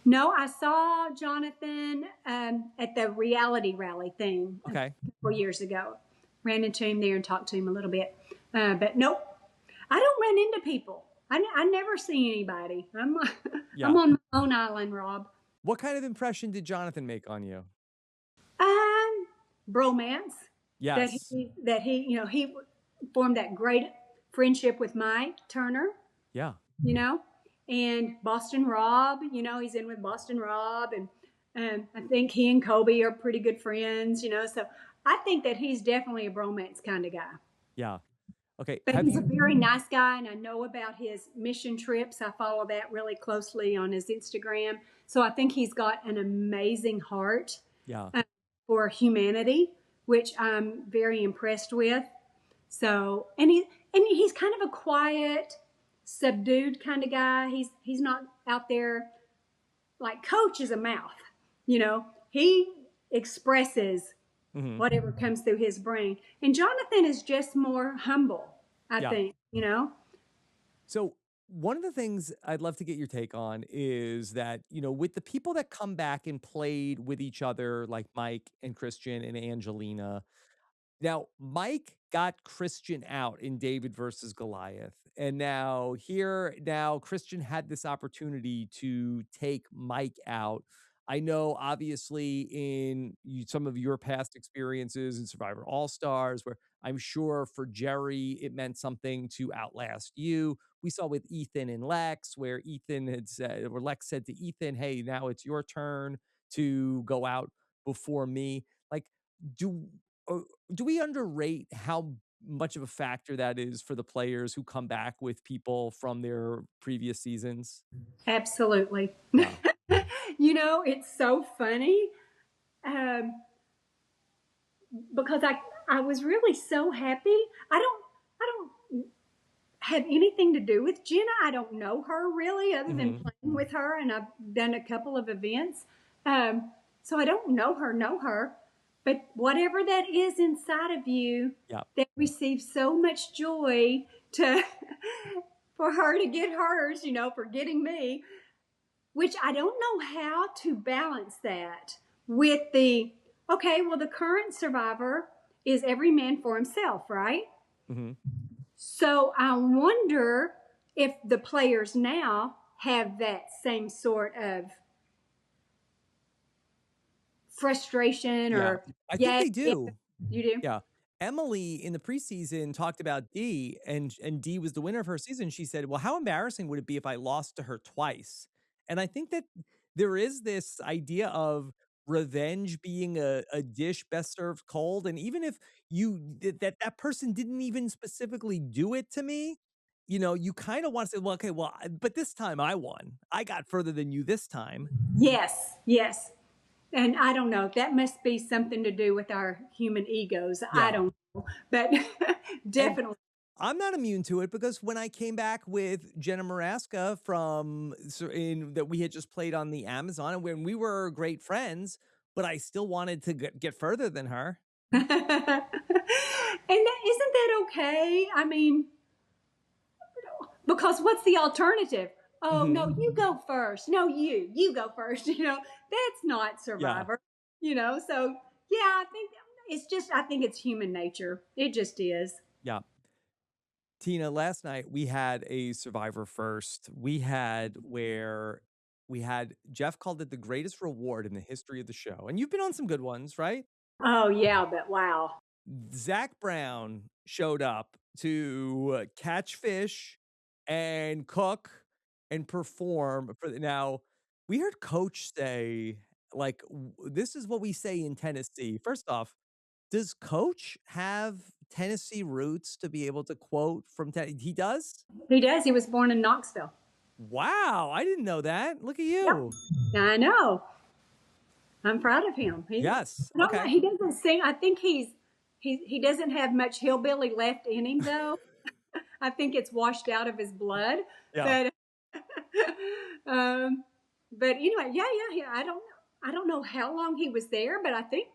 No, I saw Jonathan at the reality rally thing a Okay. couple years ago. Ran into him there and talked to him a little bit. But nope, I don't run into people. I never see anybody. Yeah. I'm on my own island, Rob. What kind of impression did Jonathan make on you? Bromance. Yes. He formed that great friendship with Mike Turner. Yeah. And Boston Rob. He's in with Boston Rob, and I think he and Colby are pretty good friends. So I think that he's definitely a bromance kind of guy. Yeah. Okay. But he's a very nice guy, and I know about his mission trips. I follow that really closely on his Instagram. So I think he's got an amazing heart for humanity, which I'm very impressed with. So, and he's kind of a quiet, subdued kind of guy. He's not out there like Coach is a mouth. He expresses whatever comes through his brain. And Jonathan is just more humble, I think, So one of the things I'd love to get your take on is that, with the people that come back and played with each other, like Mike and Christian and Angelina. Now, Mike got Christian out in David versus Goliath. And now Christian had this opportunity to take Mike out. I know, obviously, in some of your past experiences in Survivor All Stars, where I'm sure for Jerry, it meant something to outlast you. We saw with Ethan and Lex, where Lex said to Ethan, hey, now it's your turn to go out before me. Like, do we underrate how much of a factor that is for the players who come back with people from their previous seasons? Absolutely. Yeah. It's so funny because I was really so happy. I don't have anything to do with Jenna. I don't know her really, other than playing with her, and I've done a couple of events. So I don't know her. But whatever that is inside of you that receives so much joy for her to get hers, for getting me, which I don't know how to balance that with the current survivor is every man for himself, right? So I wonder if the players now have that same sort of frustration or I think they do. You do? Yeah. Emily in the preseason talked about Dee, and Dee was the winner of her season. She said, well, how embarrassing would it be if I lost to her twice? And I think that there is this idea of revenge being a dish best served cold. And even if that person didn't even specifically do it to me, you kind of want to say, well, okay, but this time I won. I got further than you this time. Yes. And I don't know. That must be something to do with our human egos. I don't know. But definitely. And I'm not immune to it, because when I came back with Jenna Maraska that we had just played on the Amazon, and when we were great friends, but I still wanted to get further than her. And isn't that okay? I mean, because what's the alternative? Oh, no, you go first. No, you go first. That's not Survivor, So, I think it's human nature. It just is. Yeah. Tina, last night we had a Survivor first. Jeff called it the greatest reward in the history of the show. And you've been on some good ones, right? Oh, yeah, but wow. Zac Brown showed up to catch fish and cook and perform for the now, we heard Coach say, like, this is what we say in Tennessee. First off, does Coach have Tennessee roots to be able to quote from he does? He does. He was born in Knoxville. Wow, I didn't know that. Look at Yep. you. I know. I'm proud of him. Yes. I don't know, Okay. he doesn't sing. I think he doesn't have much hillbilly left in him though. I think it's washed out of his blood. Yeah. But but anyway, yeah. I don't know how long he was there, but I think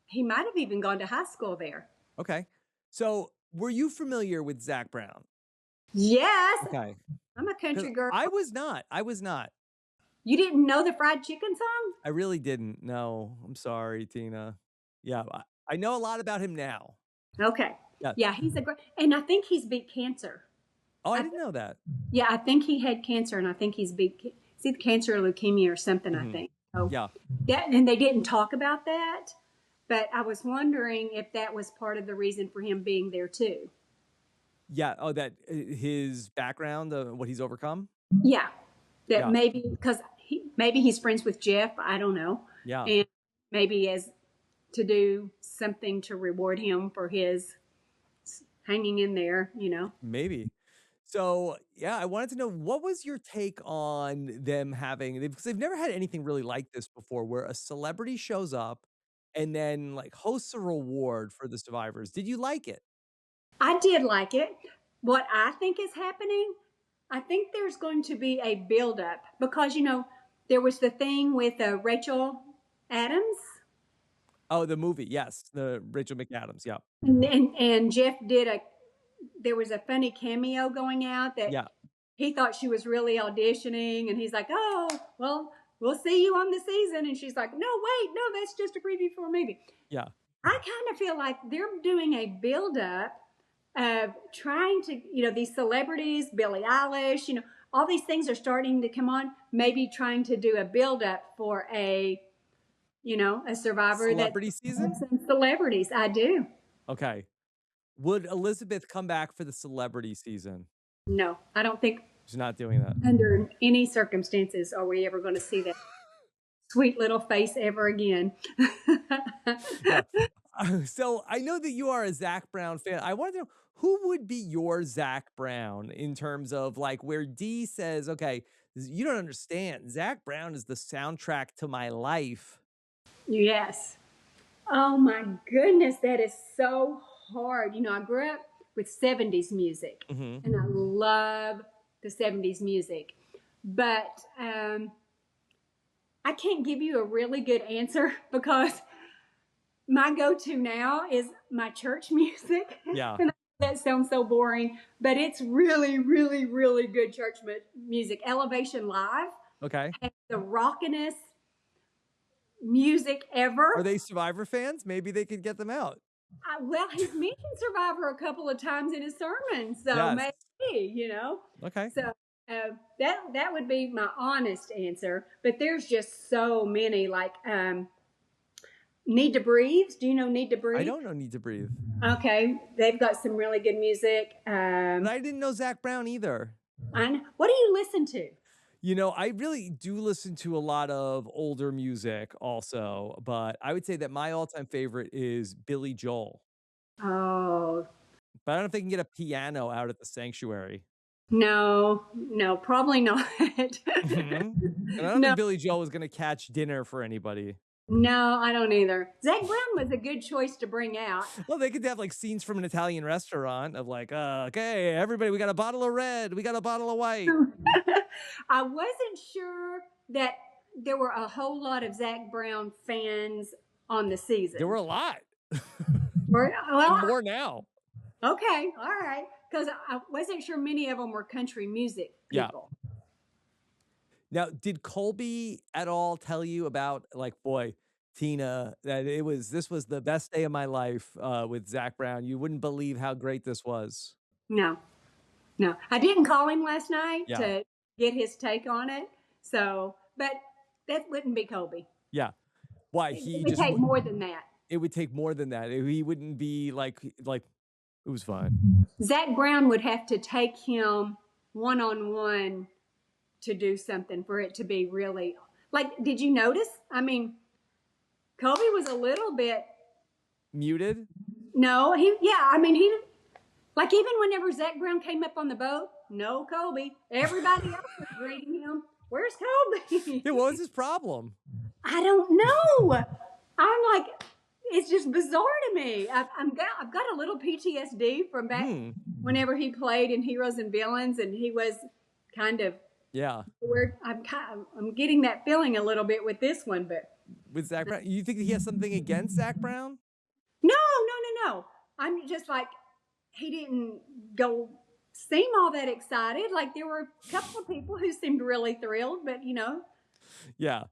he might have even gone to high school there. Okay. So, were you familiar with Zac Brown? Yes. Okay. I'm a country girl. I was not. I was not. You didn't know the fried chicken song? I really didn't. No, I'm sorry, Tina. Yeah, I know a lot about him now. Okay. Yeah. Yeah, he's a great, and I think he's beat cancer. Oh, I didn't know that. Yeah, I think he had cancer, and I think he's beat either cancer or leukemia or something. I think. So Yeah. that, and they didn't talk about that, but I was wondering if that was part of the reason for him being there too. Yeah. Oh, that his background, what he's overcome. Yeah, that Yeah. maybe because maybe he's friends with Jeff. I don't know. Yeah. And maybe as to do something to reward him for his hanging in there, you know. Maybe. So, yeah, I wanted to know, what was your take on them having, because they've never had anything really like this before, where a celebrity shows up and then like hosts a reward for the survivors. Did you like it? I did like it. What I think is happening, I think there's going to be a buildup because, you know, there was the thing with Rachel Adams. Oh, the movie. Yes. The Rachel McAdams. Yeah. And Jeff there was a funny cameo going out that Yeah. he thought she was really auditioning. And he's like, oh, well, we'll see you on the season. And she's like, no, wait, no, that's just a preview for a movie. Yeah. I kind of feel like they're doing a buildup of trying to, you know, these celebrities, Billie Eilish, you know, all these things are starting to come on, maybe trying to do a buildup for a, you know, a survivor Celebrity season? Some celebrities. I do. Okay. Would Elizabeth come back for the celebrity season? No, I don't think She's not doing that. under any circumstances are we ever going to see that sweet little face ever again. Yeah. So I know that you are a Zac Brown fan. I want to know, who would be your Zac Brown in terms of like where Dee says, okay, you don't understand. Zac Brown is the soundtrack to my life. Yes. Oh my goodness, that is so hard. You know, I grew up with 70s music and I love the 70s music, but I can't give you a really good answer because my go-to now is my church music. Yeah. And that sounds so boring, but it's really, really, really good church music. Elevation Live. Okay. Has the rockinest music ever. Are they Survivor fans? Maybe they could get them out. Well, he's mentioned Survivor a couple of times in his sermon, so Yes. maybe, you know. Okay. So that would be my honest answer. But there's just so many, like Need to Breathe. Do you know Need to Breathe? I don't know Need to Breathe. Okay, they've got some really good music. But I didn't know Zac Brown either. What do you listen to? You know, I really do listen to a lot of older music also, but I would say that my all-time favorite is Billy Joel. Oh. But I don't know if they can get a piano out at the sanctuary. No, probably not. And I don't think Billy Joel was going to catch dinner for anybody. No, I don't either. Zac Brown was a good choice to bring out. Well, they could have like scenes from an Italian restaurant of like, okay, everybody, we got a bottle of red, we got a bottle of white. I wasn't sure that there were a whole lot of Zac Brown fans on the season. There were a lot. Well, more now. Okay, all right. Because I wasn't sure many of them were country music people. Yeah. Now, did Colby at all tell you about, like, boy, Tina, that this was the best day of my life with Zac Brown? You wouldn't believe how great this was. No. I didn't call him last night to get his take on it. So, but that wouldn't be Colby. Yeah. Why? It would take more than that. It would take more than that. He wouldn't be like, it was fun. Zac Brown would have to take him one-on-one to do something for it to be really like. Did you notice? I mean, Colby was a little bit Muted? no. He yeah. I mean, he like even whenever Zac Brown came up on the boat, no Colby. Everybody else was greeting him. Where's Colby? Yeah, what was his problem? I don't know. I'm like, it's just bizarre to me. I've got a little PTSD from back whenever he played in Heroes and Villains, and he was kind of Yeah. where I'm getting that feeling a little bit with this one, but With Zac Brown? You think he has something against Zac Brown? no. I'm just like he didn't go seem all that excited. Like there were a couple of people who seemed really thrilled, but you know. Yeah.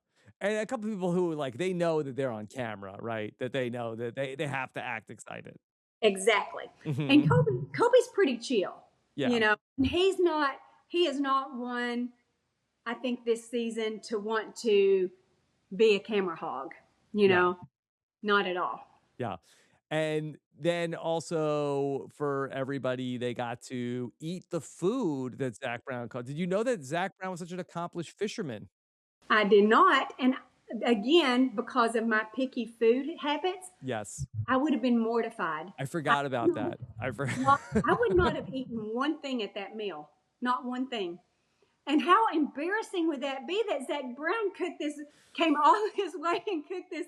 And a couple people who like they know that they're on camera, right? That they know that they have to act excited. Exactly. And Mhm. Kobe's pretty chill. Yeah. You know, he is not one, I think, this season to want to be a camera hog, you Yeah. know, not at all. Yeah. And then also for everybody, they got to eat the food that Zac Brown caught. Did you know that Zac Brown was such an accomplished fisherman? I did not. And again, because of my picky food habits, Yes. I would have been mortified. I forgot about that. I would not have eaten one thing at that meal, not one thing. And how embarrassing would that be that Zac Brown came all his way and cooked this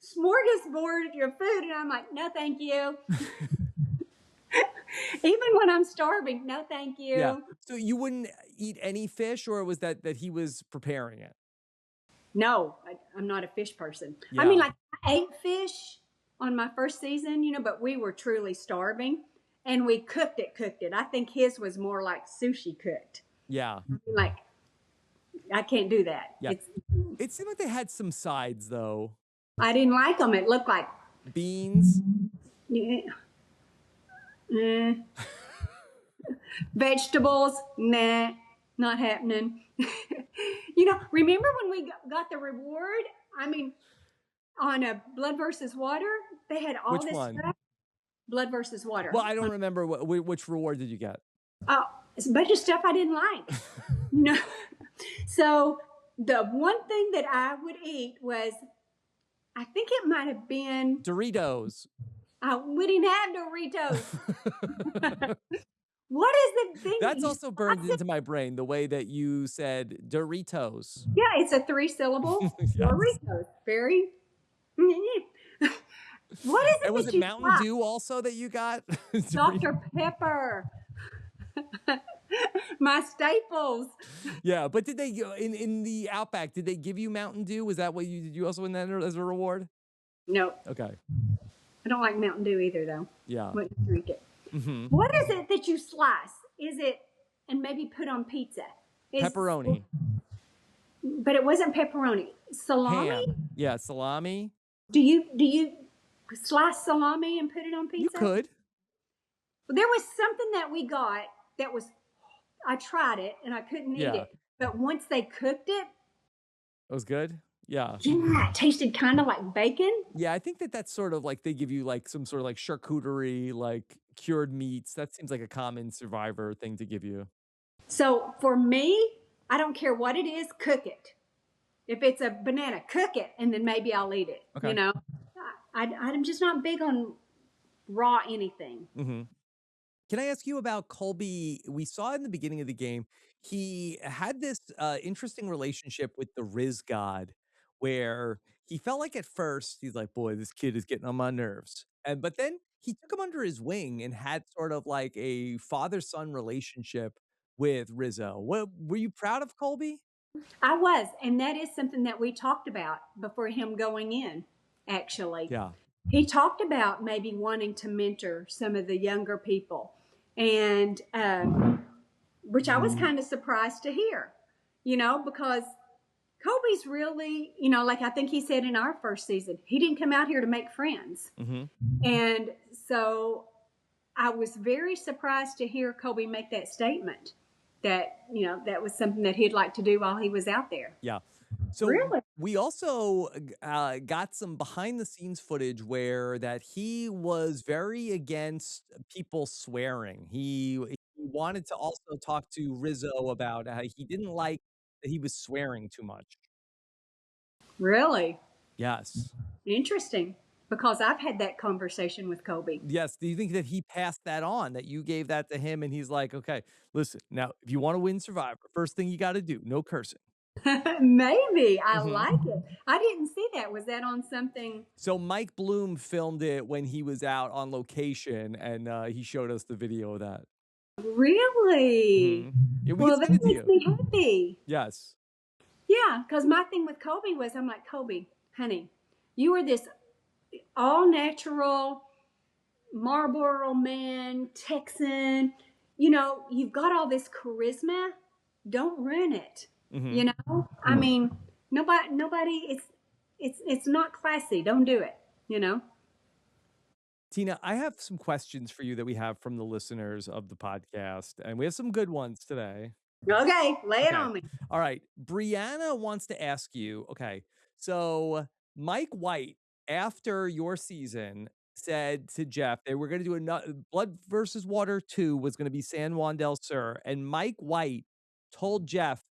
smorgasbord of food, and I'm like, no, thank you. Even when I'm starving, no, thank you. Yeah. So you wouldn't eat any fish, or was that he was preparing it? No, I'm not a fish person. Yeah. I mean, like I ate fish on my first season, you know, but we were truly starving, and we cooked it. I think his was more like sushi cooked. Yeah. Like I can't do that. Yeah. It seemed like they had some sides though. I didn't like them. It looked like beans. Vegetables, nah, not happening. You know, remember when we got the reward? I mean, on a Blood versus Water, they had all Which this one? stuff. Blood versus Water. Well, I don't remember which reward did you get? Oh, it's a bunch of stuff I didn't like. You know, so the one thing that I would eat was, I think it might have been Doritos. We didn't have Doritos. What is the thing? That's also burned into my brain, the way that you said Doritos. Yeah, it's a 3-syllable. Yes. Doritos. Very. What is it? And was it Mountain Dew also that you got? Dr. Pepper. My staples. Yeah, but did they in the Outback? Did they give you Mountain Dew? Was that what did you also win that as a reward? No. Okay. I don't like Mountain Dew either, though. Yeah. Wouldn't drink it. What is it that you slice? Is it and maybe put on pizza? Pepperoni. But it wasn't pepperoni. Salami. Ham. Yeah, salami. Do you slice salami and put it on pizza? You could. There was something that we got that was. I tried it and I couldn't eat it. But once they cooked it, it was good. Yeah. Yeah, it tasted kind of like bacon. Yeah, I think that's sort of like they give you like some sort of like charcuterie, like cured meats. That seems like a common Survivor thing to give you. So for me, I don't care what it is, cook it. If it's a banana, cook it, and then maybe I'll eat it. Okay. You know, I'm just not big on raw anything. Can I ask you about Colby? We saw in the beginning of the game, he had this interesting relationship with the Rizgod, where he felt like at first he's like, boy, this kid is getting on my nerves. But then he took him under his wing and had sort of like a father-son relationship with Rizzo. Were you proud of Colby? I was, and that is something that we talked about before him going in, actually. Yeah. He talked about maybe wanting to mentor some of the younger people, and which I was kind of surprised to hear, you know, because Colby's really, you know, like I think he said in our first season, he didn't come out here to make friends. And so I was very surprised to hear Colby make that statement that, you know, that was something that he'd like to do while he was out there. Yeah. So we also got some behind the scenes footage where that he was very against people swearing. He wanted to also talk to Rizzo about he didn't like that he was swearing too much. Really? Yes. Interesting. Because I've had that conversation with Colby. Yes. Do you think that he passed that on, that you gave that to him and he's like, okay, listen, now, if you want to win Survivor, first thing you got to do, no cursing. Maybe. I like it. I didn't see that. Was that on something? So Mike Bloom filmed it when he was out on location, and he showed us the video of that. Really? Yeah, Well, that makes me happy. Yes. Yeah, because my thing with Colby was, I'm like, Colby, honey, you are this all-natural Marlboro man, Texan. You know, you've got all this charisma. Don't ruin it. You know? I mean, nobody, it's not classy. Don't do it, you know? Tina, I have some questions for you that we have from the listeners of the podcast, and we have some good ones today. Okay, lay it on me. All right. Brianna wants to ask you, okay, so Mike White, after your season, said to Jeff they were going to do another Blood versus Water 2 was going to be San Juan del Sur, and Mike White told Jeff,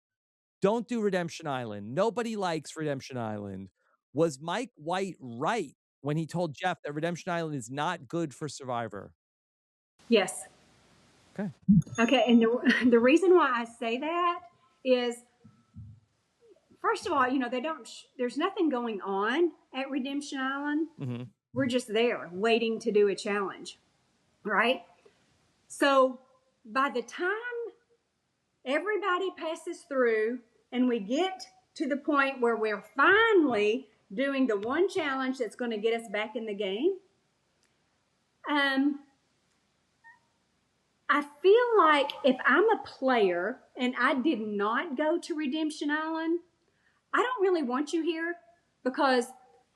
don't do Redemption Island. Nobody likes Redemption Island. Was Mike White right when he told Jeff that Redemption Island is not good for Survivor? Yes. Okay. Okay, and the reason why I say that is, first of all, you know, there's nothing going on at Redemption Island. We're just there waiting to do a challenge, right? So by the time everybody passes through and we get to the point where we're finally doing the one challenge that's going to get us back in the game, I feel like if I'm a player and I did not go to Redemption Island, I don't really want you here, because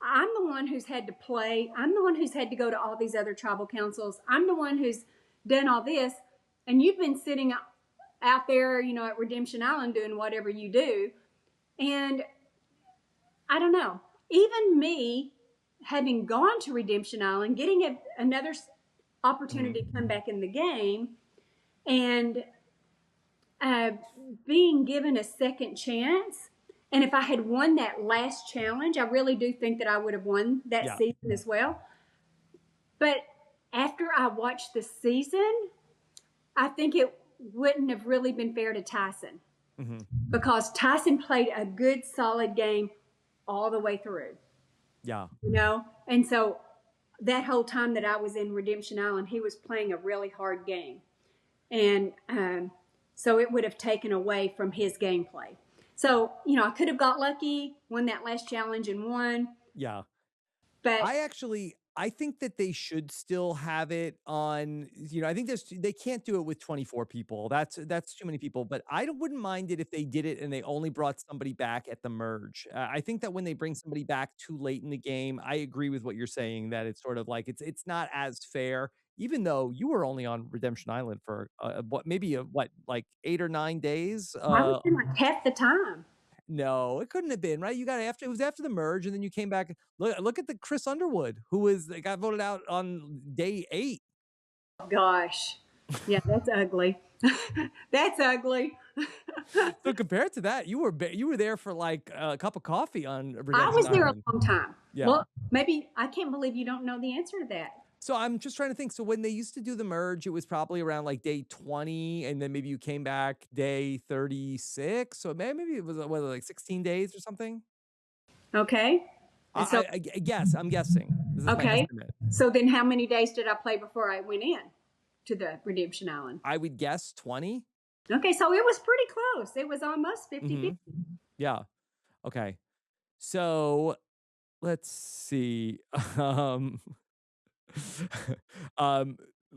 I'm the one who's had to play. I'm the one who's had to go to all these other tribal councils. I'm the one who's done all this. And you've been sitting out there, you know, at Redemption Island doing whatever you do. And I don't know, even me having gone to Redemption Island, getting another opportunity to come back in the game, and being given a second chance. And if I had won that last challenge, I really do think that I would have won that season as well. But after I watched the season, I think it wouldn't have really been fair to Tyson, because Tyson played a good, solid game all the way through. Yeah. You know? And so that whole time that I was in Redemption Island, he was playing a really hard game. And so it would have taken away from his gameplay. So, you know, I could have got lucky, won that last challenge and won. Yeah. But I think that they should still have it on, you know, I think they can't do it with 24 people. That's too many people, but I wouldn't mind it if they did it and they only brought somebody back at the merge. I think that when they bring somebody back too late in the game, I agree with what you're saying, that it's sort of like, it's not as fair, even though you were only on Redemption Island for like 8 or 9 days. I was in like half the time. No, it couldn't have been, right? You got it was after the merge, and then you came back. Look at the Chris Underwood, who got voted out on day 8. Gosh. Yeah, that's ugly. That's ugly. So compared to that, you were there for like a cup of coffee on Redemption I was there Island. a long time. Yeah. Well, maybe I can't believe you don't know the answer to that. So I'm just trying to think. So when they used to do the merge, it was probably around like day 20, and then maybe you came back day 36. So maybe it was like 16 days or something. Okay. So I guess I'm guessing. This is okay. my estimate. So then how many days did I play before I went in to the Redemption Island? I would guess 20. Okay, so it was pretty close. It was almost 50-50. Yeah. Okay. So let's see.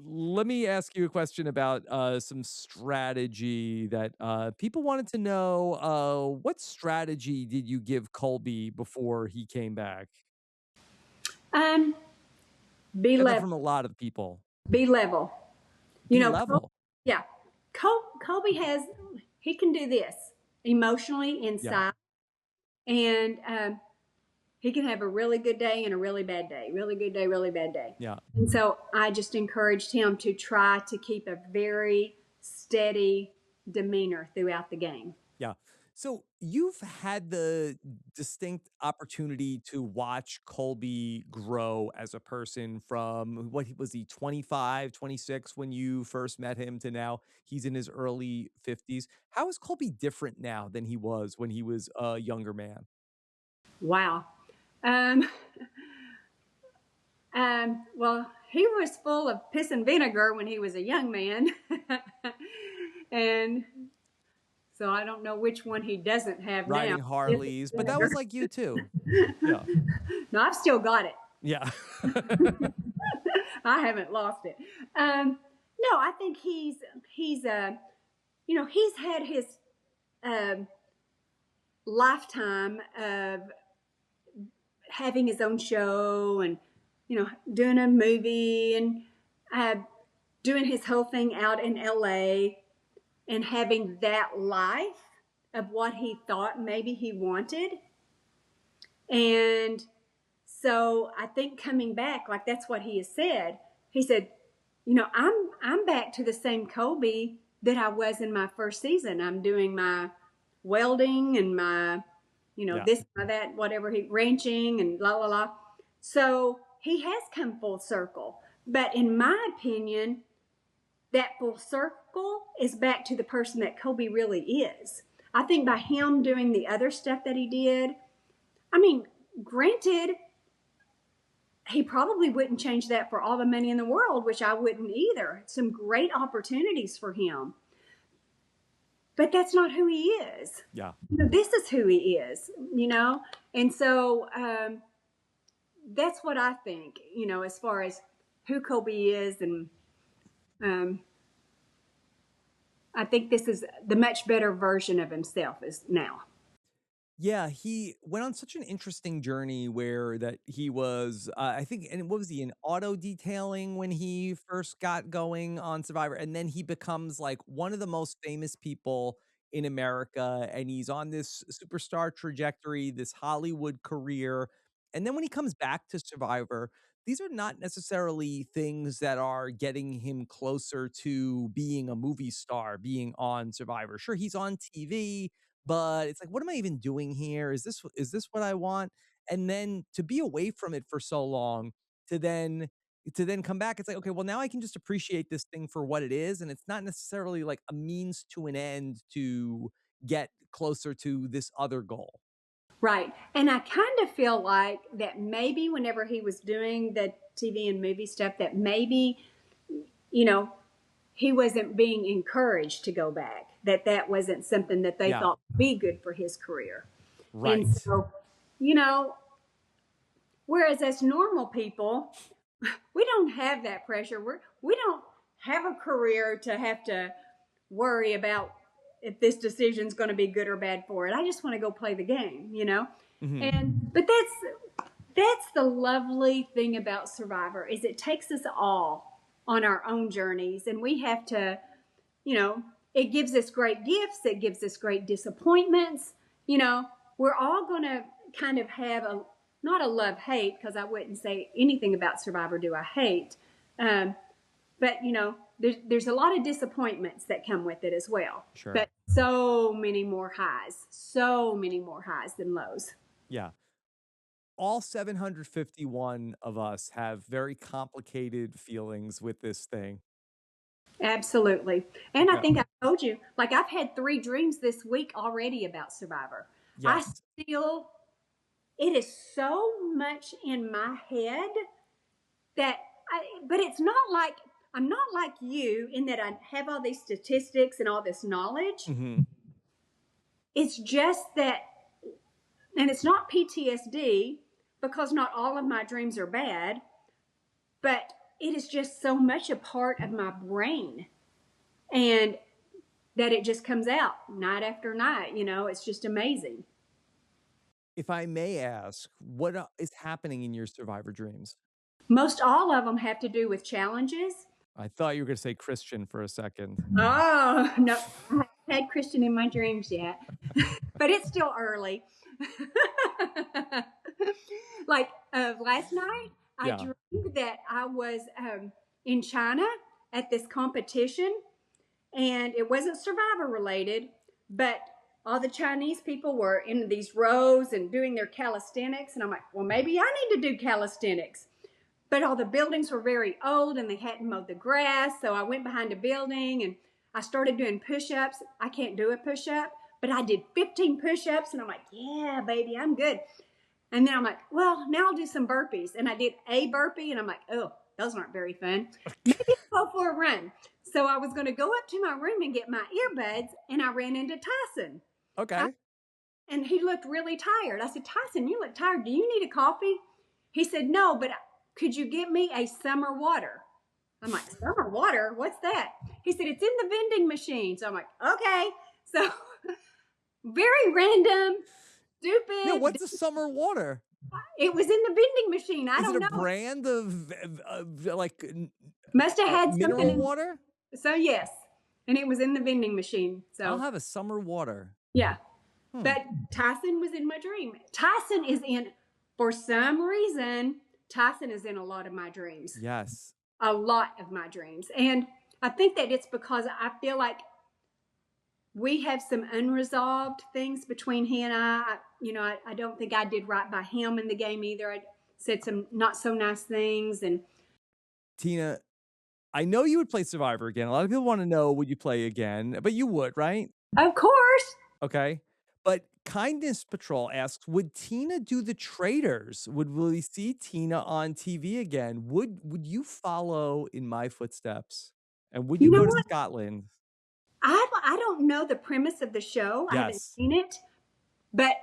Let me ask you a question about some strategy that people wanted to know. What strategy did you give Colby before he came back? Be level. From a lot of people. Be level. Be level. Colby he can do this emotionally inside, and he can have a really good day and a really bad day, really good day, really bad day. Yeah. And so I just encouraged him to try to keep a very steady demeanor throughout the game. Yeah. So you've had the distinct opportunity to watch Colby grow as a person from was he 25, 26 when you first met him to now he's in his early 50s. How is Colby different now than he was when he was a younger man? Wow. Um, well, he was full of piss and vinegar when he was a young man. And so I don't know which one he doesn't have now. Riding Piss Harleys, and but that was vinegar. like you too. Yeah. No, I've still got it. Yeah. I haven't lost it. No, I think he's he's had his um, lifetime of having his own show and doing a movie and uh, doing his whole thing out in LA and having that life of what he thought maybe he wanted. And so I think coming back, like that's what he has said. He said, I'm back to the same Colby that I was in my first season. I'm doing my welding and my, Yeah. this, my that, whatever he ranching and la la la. So he has come full circle. But in my opinion, that full circle is back to the person that Colby really is. I think by him doing the other stuff that he did, I mean, granted, he probably wouldn't change that for all the money in the world, which I wouldn't either. Some great opportunities for him. But that's not who he is. Yeah. This is who he is, And so that's what I think, as far as who Colby is. And I think this is the much better version of himself is now. Yeah, he went on such an interesting journey where that he was, I think, and what was he in auto detailing when he first got going on Survivor, and then he becomes like one of the most famous people in America, and he's on this superstar trajectory, this Hollywood career, and then when he comes back to Survivor, these are not necessarily things that are getting him closer to being a movie star, being on Survivor. Sure, he's on TV, but it's like, what am I even doing here? Is this what I want? And then to be away from it for so long, to then to then come back, it's like, okay, well, now I can just appreciate this thing for what it is. And it's not necessarily like a means to an end to get closer to this other goal. Right. And I kind of feel like that maybe whenever he was doing the TV and movie stuff, that maybe, he wasn't being encouraged to go back, that wasn't something that they Yeah. thought would be good for his career. Right. And so, whereas as normal people, we don't have that pressure. We don't have a career to have to worry about if this decision's going to be good or bad for it. I just want to go play the game, Mhm. But that's the lovely thing about Survivor is it takes us all on our own journeys, and we have to, it gives us great gifts, it gives us great disappointments. We're all going to kind of have not a love hate, because I wouldn't say anything about Survivor do I hate, but there's a lot of disappointments that come with it as well. Sure. But so many more highs than lows. Yeah. All 751 of us have very complicated feelings with this thing. Absolutely. And I Yeah. think I told you, like I've had 3 dreams this week already about Survivor. Yes. It is so much in my head that but it's not like, I'm not like you in that I have all these statistics and all this knowledge. Mhm. It's just that, and it's not PTSD because not all of my dreams are bad, but it is just so much a part of my brain. And that it just comes out night after night. It's just amazing. If I may ask, what is happening in your Survivor dreams? Most all of them have to do with challenges. I thought you were gonna say Christian for a second. Oh, no, I haven't had Christian in my dreams yet, but it's still early. Like last night, I Yeah. dreamed that I was in China at this competition, and it wasn't Survivor related, but all the Chinese people were in these rows and doing their calisthenics. And I'm like, well, maybe I need to do calisthenics. But all the buildings were very old and they hadn't mowed the grass. So I went behind a building and I started doing push-ups. I can't do a push-up, but I did 15 push-ups and I'm like, yeah, baby, I'm good. And then I'm like, well, now I'll do some burpees. And I did a burpee and I'm like, oh, those aren't very fun. Maybe I'll go for a run. So I was going to go up to my room and get my earbuds and I ran into Tyson. Okay. And he looked really tired. I said, Tyson, you look tired. Do you need a coffee? He said, no, but could you get me a summer water? I'm like, summer water? What's that? He said, it's in the vending machine. So I'm like, okay. So very random, stupid. Yeah, what's a summer water? It was in the vending machine. I don't know. Is it a brand of like must have had mineral something water? So yes. And it was in the vending machine. So I'll have a summer water. Yeah. But Tyson was in my dream. Tyson is in, for some reason, Tyson is in a lot of my dreams. Yes. A lot of my dreams. And I think that it's because I feel like we have some unresolved things between he and I. I don't think I did right by him in the game either. I said some not so nice things. And Tina, I know you would play Survivor again. A lot of people want to know, would you play again? But you would, right? Of course. Okay. But Kindness Patrol asks, would Tina do the Traitors? Would we see Tina on TV again? Would you follow in my footsteps? And would you go to Scotland? I don't know the premise of the show. Yes. I haven't seen it. But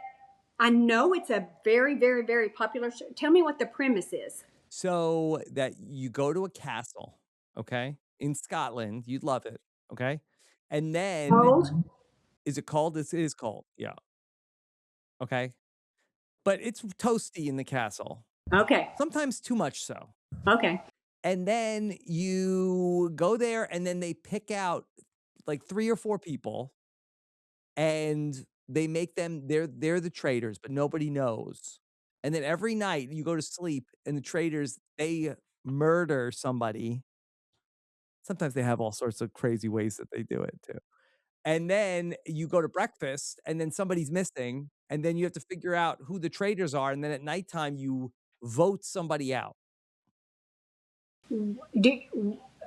I know it's a very, very, very popular show. Tell me what the premise is. So that you go to a castle, okay, in Scotland. You'd love it, okay? And then... Cold? Is it cold? It is cold, yeah. Okay. But it's toasty in the castle. Okay. Sometimes too much so. Okay. And then you go there and then they pick out like 3 or 4 people and they make them, they're the traitors, but nobody knows. And then every night you go to sleep and the traitors, they murder somebody. Sometimes they have all sorts of crazy ways that they do it too. And then you go to breakfast and then somebody's missing and then you have to figure out who the traitors are. And then at nighttime you vote somebody out.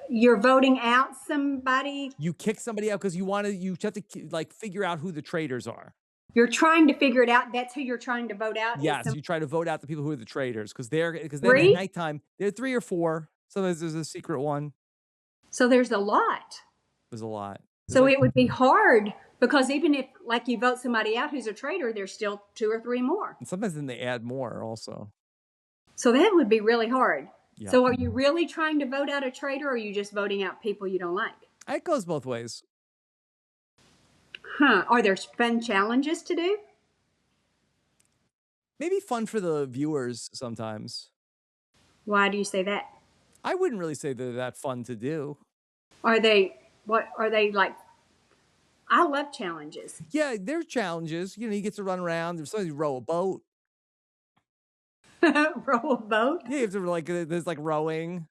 You're voting out somebody? You kick somebody out because you have to like figure out who the traitors are. You're trying to figure it out. That's who you're trying to vote out? Yes, you try to vote out the people who are the traitors because then at nighttime, there are 3 or 4. Sometimes there's a secret one. So there's a lot. There's a lot. So it would be hard because even if like you vote somebody out who's a traitor, there's still 2 or 3 more. And sometimes then they add more also. So that would be really hard. Yeah. So are you really trying to vote out a traitor or are you just voting out people you don't like? It goes both ways. Huh. Are there fun challenges to do? Maybe fun for the viewers sometimes. Why do you say that? I wouldn't really say they're that fun to do. What are they like? I love challenges. Yeah, there's challenges. You get to run around. There's somebody row a boat. Row a boat? Yeah, you have to there's like rowing.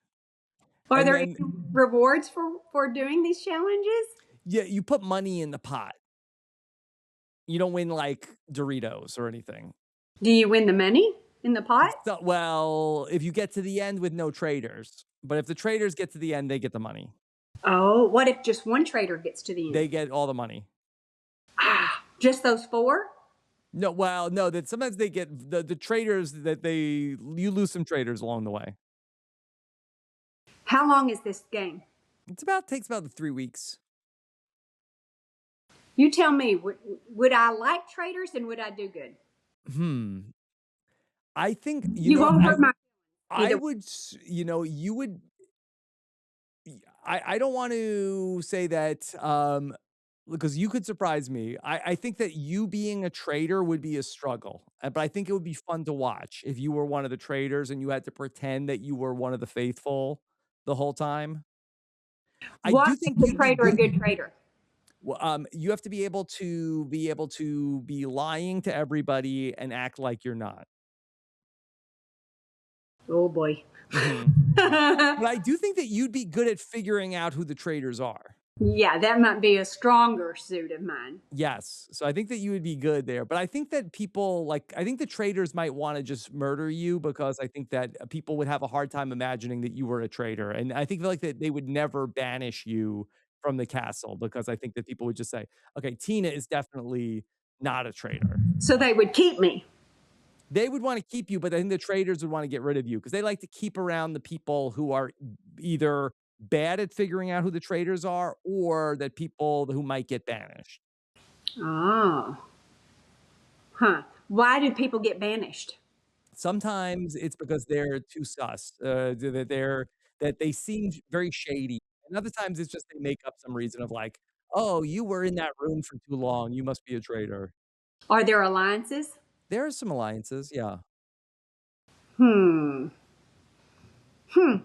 Are there any rewards for doing these challenges? Yeah, you put money in the pot. You don't win like Doritos or anything. Do you win the money in the pot? So, well, if you get to the end with no traitors. But if the traitors get to the end, they get the money. Oh, what if just one traitor gets to the end? They get all the money. Just those 4? No, well, no, that sometimes they get the traitors you lose some traitors along the way. How long is this game? Takes about 3 weeks. You tell me, would I like traitors and would I do good? I think you won't hurt my I would, you would. I don't want to say that because you could surprise me. I think that you being a traitor would be a struggle, but I think it would be fun to watch if you were one of the traitors and you had to pretend that you were one of the faithful the whole time. What I do think a traitor a good traitor? Well, you have to be able to be lying to everybody and act like you're not. Oh boy. But I do think that you'd be good at figuring out who the traitors are. Yeah, that might be a stronger suit of mine. Yes. So I think that you would be good there. But I think that people like I think the traitors might want to just murder you because I think that people would have a hard time imagining that you were a traitor. And I think like that they would never banish you from the castle because I think that people would just say, okay, Tina is definitely not a traitor. So they would keep me. They would want to keep you, but I think the traitors would want to get rid of you because they like to keep around the people who are either bad at figuring out who the traitors are or that people who might get banished. Oh. Huh. Why do people get banished? Sometimes it's because they're too sus, that they seem very shady, and other times it's just they make up some reason of like, "Oh, you were in that room for too long, you must be a traitor." Are there alliances? There are some alliances, yeah. Hmm. Hmm.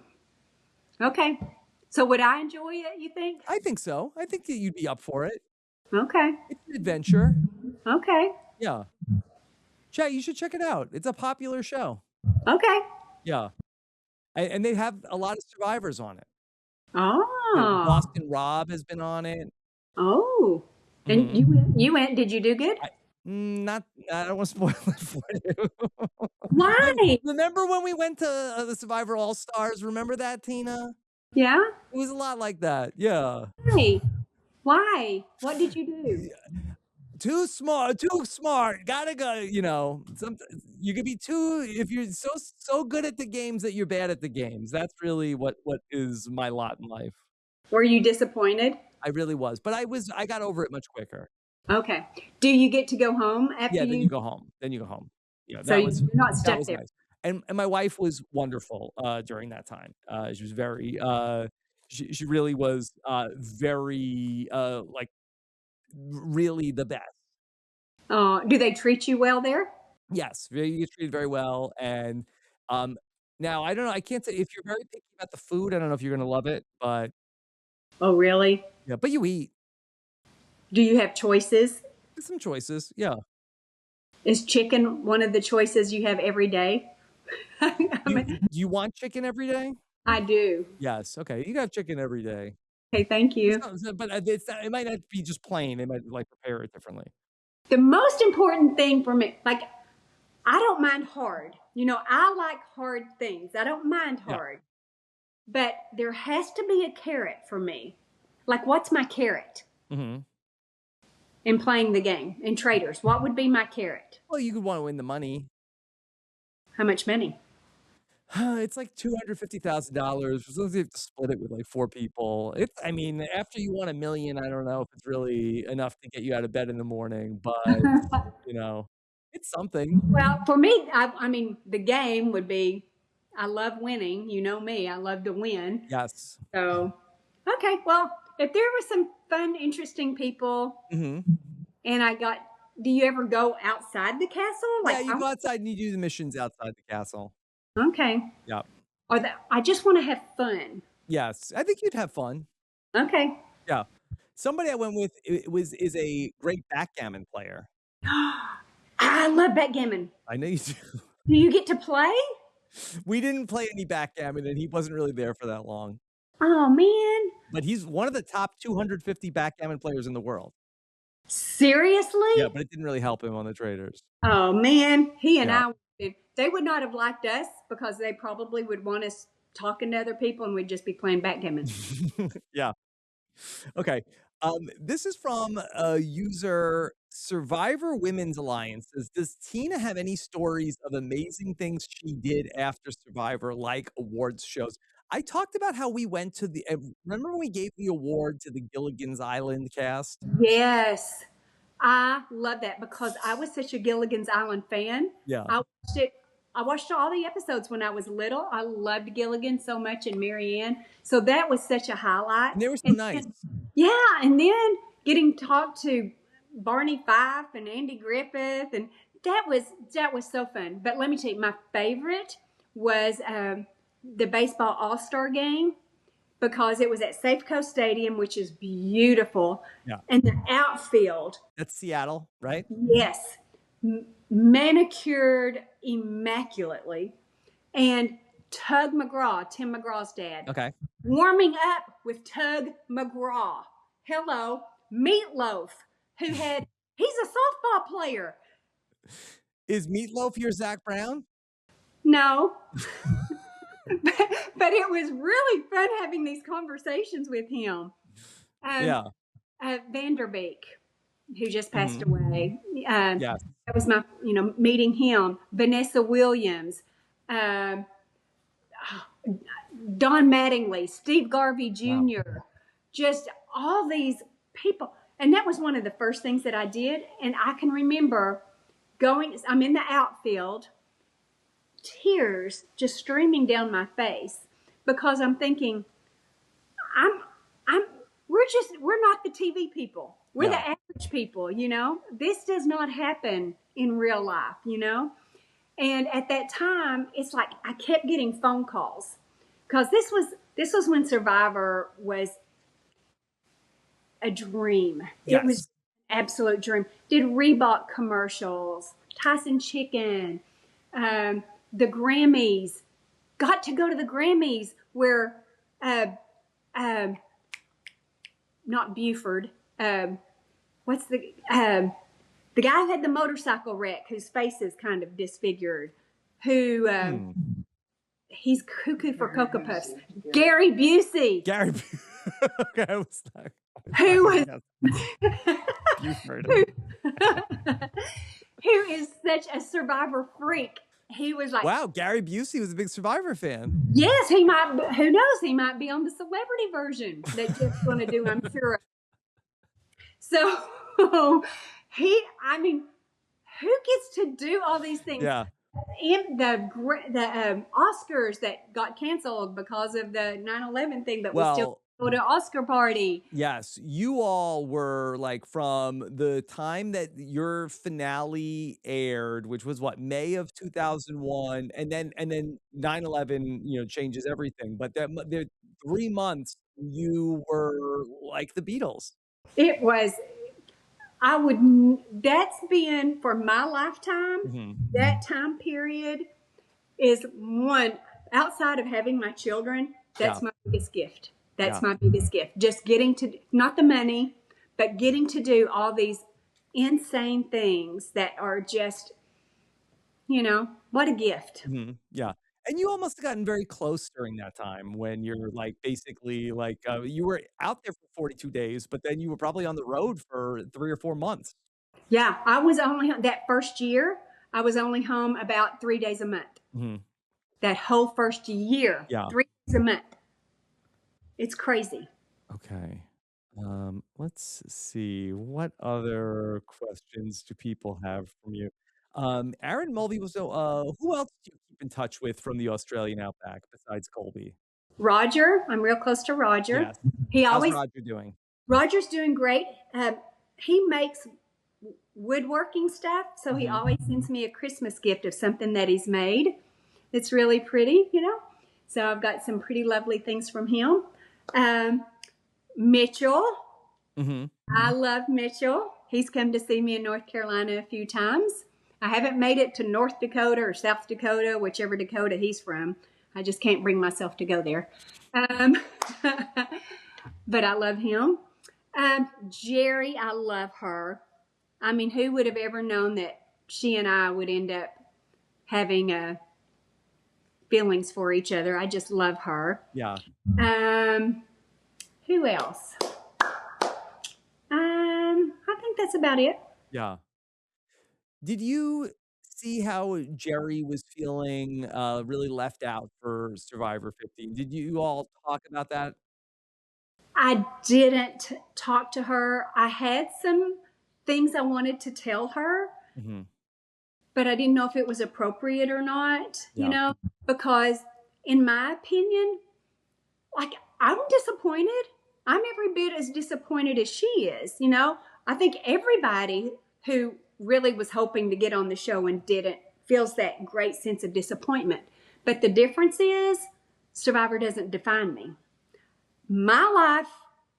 Okay. So would I enjoy it, you think? I think so. I think that you'd be up for it. Okay. It's an adventure. Okay. Yeah. You should check it out. It's a popular show. Okay. Yeah. And they have a lot of survivors on it. Oh. Boston Rob has been on it. Oh. And Mhm. you went, did you do good? Not I don't wanna spoil it for you. Why? Remember when we went to, the Survivor All-Stars? Remember that, Tina? Yeah? It was a lot like that, yeah. Why? Why? What did you do? Yeah, too smart, gotta go, you could be too if you're so good at the games that you're bad at the games. That's really what is my lot in life. Were you disappointed? I really was, but I got over it much quicker. Okay. Do you get to go home after Yeah, then you you? go home. Yeah, So you're not that stuck was there. nice. And my wife was wonderful, during that time. She was very, she really was, very, like, really the best. Do they treat you well there? Yes, you get treated very well, and, um, now I don't know, I can't say if you're very picky about the food, I don't know if you're gonna love it, but Oh, really? yeah, but you eat. Do you have choices? There's some choices, yeah. Is chicken one of the choices you have every day? I mean, Do you want chicken every day? I do. Yes, okay, you got chicken every day. Okay, thank you. But, it might not be just plain, they might, like, prepare it differently. The most important thing for me, like, I don't mind hard. I like hard things. I don't mind Yeah. hard. But there has to be a carrot for me. Like, what's my carrot Mhm. in playing the game? In Traitors, what would be my carrot? Well, you could wanna win the money. How much money? It's like $250,000, as long as you have to split it with, like, 4 people. I mean, after you won $1,000,000, I don't know if it's really enough to get you out of bed in the morning, but, you know, it's something. Well, for me, I mean, the game would be I love winning. You know me, I love to win. Yes. So, okay, well, if there were some fun, interesting people, Mhm. and do you ever go outside the castle? Yeah, you go outside and you do the missions outside the castle. Okay. Yeah. I just want to have fun. Yes, I think you'd have fun. Okay. Yeah. Somebody I went with is a great backgammon player. I love backgammon. I know you do. Do you get to play? We didn't play any backgammon, and he wasn't really there for that long. Oh, man. But he's one of the top 250 backgammon players in the world. Seriously? Yeah, but it didn't really help him on the Traitors. Oh, man. He and Yeah. they would not have liked us because they probably would want us talking to other people and we'd just be playing backgammon. Yeah. Okay. This is from user Survivor Women's Alliance. Does Tina have any stories of amazing things she did after Survivor, like awards shows? I talked about how we went to remember when we gave the award to the Gilligan's Island cast? Yes. I love that because I was such a Gilligan's Island fan. Yeah. I watched all the episodes when I was little. I loved Gilligan so much and Marianne. So that was such a highlight. And they were so nice. Yeah, and then getting to talk to Barney Fife and Andy Griffith, and that was so fun. But let me tell you, my favorite was the baseball All-Star game because it was at Safeco Stadium, which is beautiful. Yeah. And the outfield. That's Seattle, right? Yes. Manicured immaculately. And Tug McGraw, Tim McGraw's dad. Okay. Warming up with Tug McGraw. Hello, Meatloaf, he's a softball player. Is Meatloaf your Zac Brown? No. but it was really fun having these conversations with him. Yeah. Vanderbeek, who just passed away. Yes. That was my, meeting him. Vanessa Williams, Don Mattingly, Steve Garvey Jr., just all these people. And that was one of the first things that I did. And I can remember I'm in the outfield, tears just streaming down my face because I'm thinking, we're not the TV people. We're the average people, This does not happen in real life, And at that time, it's like I kept getting phone calls because this was when Survivor was a dream. Yes. It was an absolute dream. Did Reebok commercials, Tyson Chicken, the Grammys. Got to go to the Grammys where not Buford. What's the guy who had the motorcycle wreck, whose face is kind of disfigured, who he's cuckoo for Cocoa Puffs. Gary Busey. Gary Busey. Okay, I was like, who was Buford. who is such a Survivor freak. He was like, wow, Gary Busey was a big Survivor fan. Yes, he might. Who knows? He might be on the celebrity version that Jeff's going to do, I'm sure. So who gets to do all these things? Yeah. In the Oscars that got canceled because of the 9/11 thing, but we still go to Oscar party. Yes, you all were like from the time that your finale aired, which was what, May of 2001, and then 9/11, changes everything. But the 3 months you were like the Beatles. It was. That's been for my lifetime. That time period is one outside of having my children. That's my biggest gift. That's my biggest gift. Just getting to, not the money, but getting to do all these insane things that are just, what a gift. Yeah. And you almost have gotten very close during that time when you're like, basically like, you were out there for 42 days, but then you were probably on the road for 3 or 4 months. Yeah. I was only, that first year, I was only home about 3 days a month. That whole first year, 3 days a month. It's crazy. Okay. Let's see. What other questions do people have from you? Aaron Mulvey was who else do you keep in touch with from the Australian Outback besides Colby? Roger. I'm real close to Roger. Yes. How's Roger doing? Roger's doing great. He makes woodworking stuff, so he always sends me a Christmas gift of something that he's made. It's really pretty, So I've got some pretty lovely things from him. Mitchell. I love Mitchell. He's come to see me in North Carolina a few times. I haven't made it to North Dakota or South Dakota, whichever Dakota he's from. I just can't bring myself to go there. But I love him. Jerry, I love her. I mean, who would have ever known that she and I would end up having feelings for each other? I just love her. Yeah. Who else? I think that's about it. Yeah. Did you see how Jerry was feeling really left out for Survivor 15? Did you all talk about that? I didn't talk to her. I had some things I wanted to tell her, but I didn't know if it was appropriate or not, because in my opinion, like, I'm disappointed. I'm every bit as disappointed as she is, I think everybody who really was hoping to get on the show and didn't feels that great sense of disappointment. But the difference is Survivor doesn't define me. My life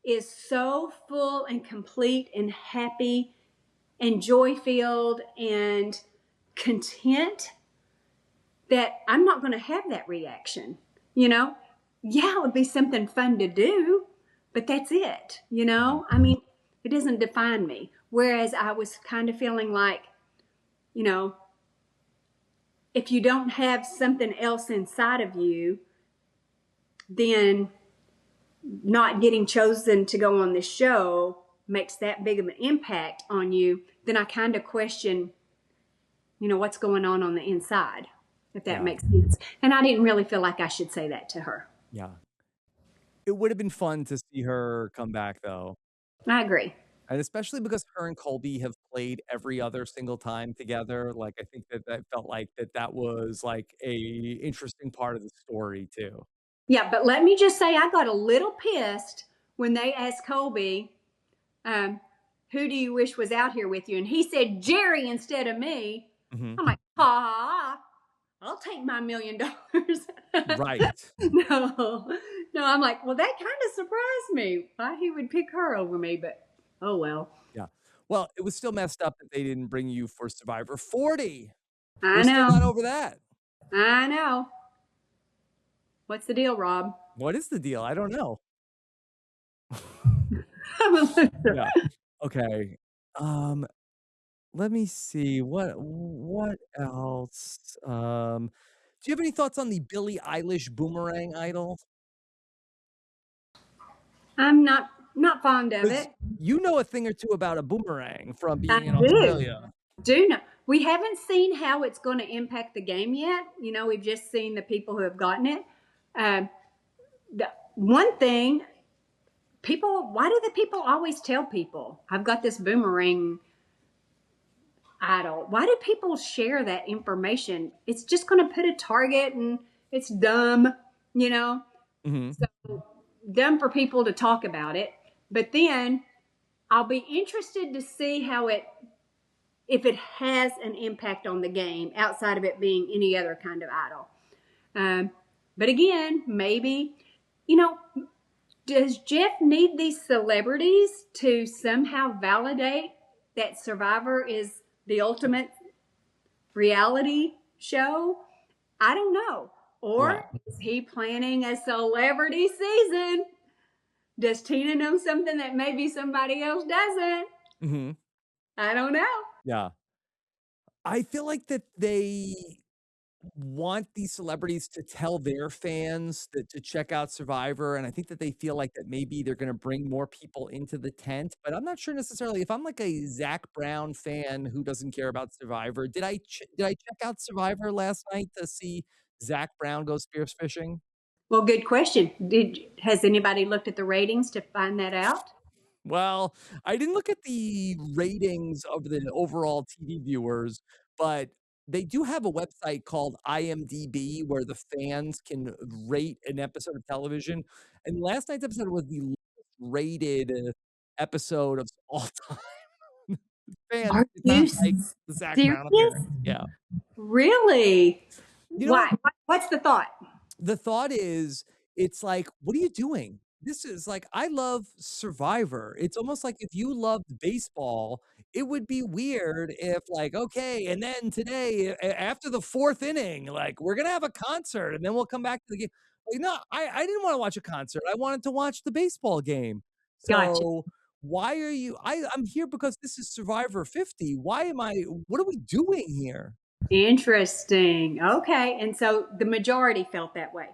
is so full and complete and happy and joy-filled and content that I'm not going to have that reaction, Yeah, it would be something fun to do, but that's it, you know? I mean, it doesn't define me. Whereas I was kind of feeling like, you know, if you don't have something else inside of you, then not getting chosen to go on this show makes that big of an impact on you, then I kind of question, you know, what's going on the inside, if that makes sense. And I didn't really feel like I should say that to her. Yeah. It would have been fun to see her come back, though. I agree. And especially because her and Colby have played every other single time together. Like, I think that felt like that was like a interesting part of the story too. Yeah, but let me just say I got a little pissed when they asked Colby, who do you wish was out here with you? And he said Jerry instead of me. I'm like, ha, I'll take my $1 million. Right. No, I'm like, well, that kind of surprised me. Why he would pick her over me, but oh well. Yeah. Well, it was still messed up that they didn't bring you for Survivor 40. I We're know. still not over that. I know. What's the deal, Rob? What is the deal? I don't know. Yeah. Okay. Let me see. What else? Do you have any thoughts on the Billie Eilish boomerang idol? I'm not fond of it. You know a thing or two about a boomerang from being in I Australia. do know. We haven't seen how it's going to impact the game yet. You know, we've just seen the people who have gotten it. The one thing, why do the people always tell people, I've got this boomerang idol? Why do people share that information? It's just going to put a target, and it's dumb, you know? So dumb for people to talk about it. But then I'll be interested to see if it has an impact on the game outside of it being any other kind of idol. But again, maybe, you know, does Jeff need these celebrities to somehow validate that Survivor is the ultimate reality show? I don't know. Or is he planning a celebrity season? Does Tina know something that maybe somebody else doesn't? I don't know. Yeah. I feel like that they want these celebrities to tell their fans that to check out Survivor, and I think that they feel like that maybe they're gonna bring more people into the tent, but I'm not sure necessarily if I'm like a Zac Brown fan who doesn't care about Survivor. Did I check out Survivor last night to see Zac Brown go spear fishing? Well, good question. Has anybody looked at the ratings to find that out? Well, I didn't look at the ratings of the overall TV viewers, but they do have a website called IMDb where the fans can rate an episode of television, and last night's episode was the lowest rated episode of all time. Fans Are did you not like the Zac Brown serious? appearance. Yeah. Really? You know Why? What's the thought? The thought is, it's like, what are you doing? This is like, I love Survivor. It's almost like if you loved baseball, it would be weird if like, okay, and then today, after the 4th inning, like we're gonna have a concert and then we'll come back to the game. Like, no, I didn't want to watch a concert. I wanted to watch the baseball game. Gotcha. So why are you I'm here because this is Survivor 50. What are we doing here? Interesting. Okay. And so the majority felt that way.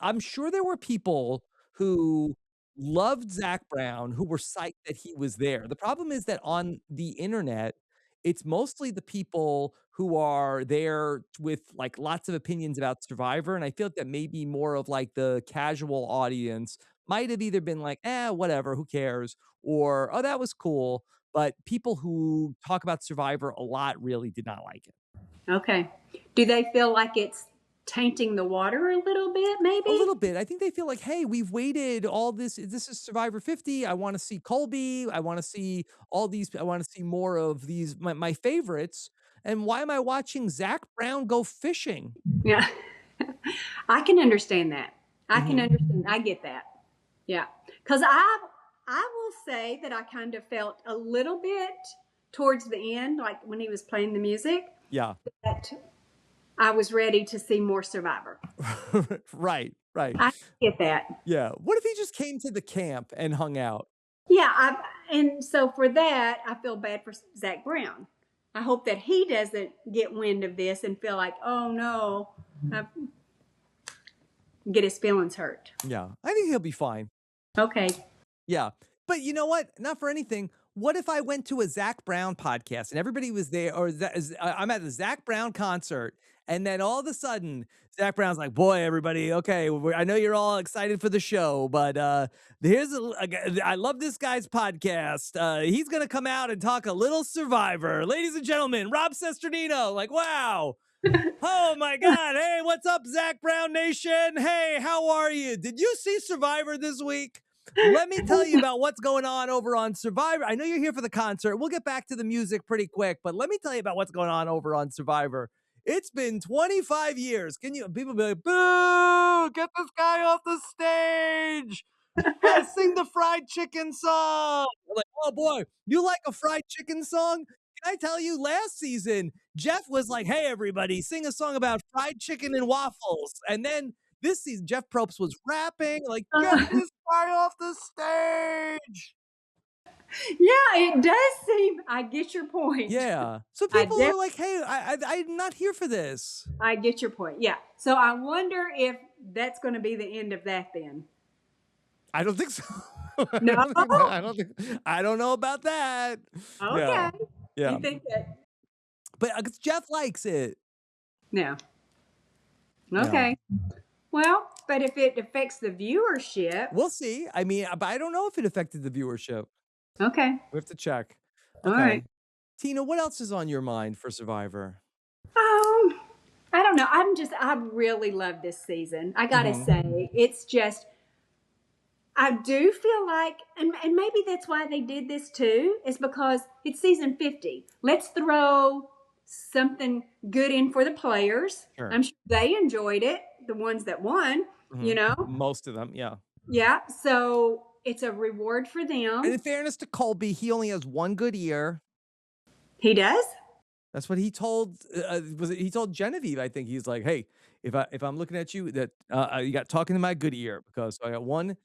I'm sure there were people who loved Zac Brown who were psyched that he was there. The problem is that on the internet, it's mostly the people who are there with like lots of opinions about Survivor. And I feel like that maybe more of like the casual audience might have either been like, whatever, who cares? Or, oh, that was cool. But people who talk about Survivor a lot really did not like it. Okay. Do they feel like it's tainting the water a little bit, maybe? A little bit. I think they feel like, hey, we've waited all this. This is Survivor 50. I want to see Colby. I want to see all these. I want to see more of these, my favorites. And why am I watching Zac Brown go fishing? Yeah. I can understand that. I can understand. I get that. Yeah. Because I will say that I kind of felt a little bit towards the end, like when he was playing the music. Yeah. That I was ready to see more Survivor. Right. Right. I get that. Yeah. What if he just came to the camp and hung out? Yeah, and so for that, I feel bad for Zac Brown. I hope that he doesn't get wind of this and feel like, oh no, get his feelings hurt. Yeah. I think he'll be fine. Okay. Yeah. But you know what? Not for anything. What if I went to a Zac Brown podcast and everybody was there, or I'm at the Zac Brown concert, and then all of a sudden, Zac Brown's like, "Boy, everybody, okay, I know you're all excited for the show, but I love this guy's podcast. He's gonna come out and talk a little Survivor, ladies and gentlemen, Rob Cesternino." Like, wow. Oh my God. Hey, what's up, Zac Brown Nation? Hey, how are you? Did you see Survivor this week? Let me tell you about what's going on over on Survivor. I know you're here for the concert. We'll get back to the music pretty quick, but let me tell you about what's going on over on Survivor. It's been 25 years. People be like, boo, get this guy off the stage. Yeah, sing the fried chicken song. Like, oh boy, you like a fried chicken song? Can I tell you, last season, Jeff was like, hey, everybody, sing a song about fried chicken and waffles. And then this season, Jeff Probst was rapping, like, get this guy off the stage. Yeah, it does seem. I get your point. Yeah. So people are like, hey, I'm not here for this. I get your point. Yeah. So I wonder if that's going to be the end of that then. I don't think so. No, I don't know about that. Okay. Yeah. You think that? But Jeff likes it. No. Okay. Yeah. Well, but if it affects the viewership, we'll see. I mean, but I don't know if it affected the viewership. Okay. We have to check. Okay. All right. Tina, what else is on your mind for Survivor? I don't know. I really love this season. I gotta say, it's just, I do feel like, and maybe that's why they did this too, is because it's season 50. Let's throw something good in for the players. Sure. I'm sure they enjoyed it, the ones that won, you know? Most of them, yeah. Yeah, so it's a reward for them. And in fairness to Colby, he only has one good ear. He does? That's what he told, he told Genevieve, I think. He's like, hey, if I'm looking at you, that you got talking to my good ear, because I got one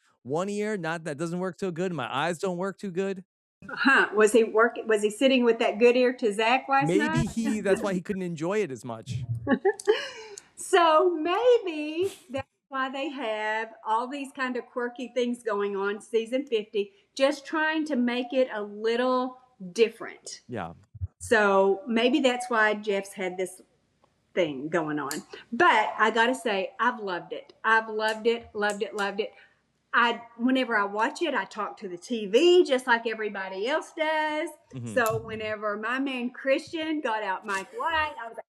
ear, that doesn't work so good. My eyes don't work too good. Huh. Was he sitting with that good ear to Zac last night? Maybe that's why he couldn't enjoy it as much. So maybe that's why they have all these kind of quirky things going on season 50, just trying to make it a little different. Yeah. So maybe that's why Jeff's had this thing going on. But I got to say, I've loved it. I've loved it. Whenever I watch it, I talk to the TV just like everybody else does. So whenever my man Christian got out Mike White, I was like,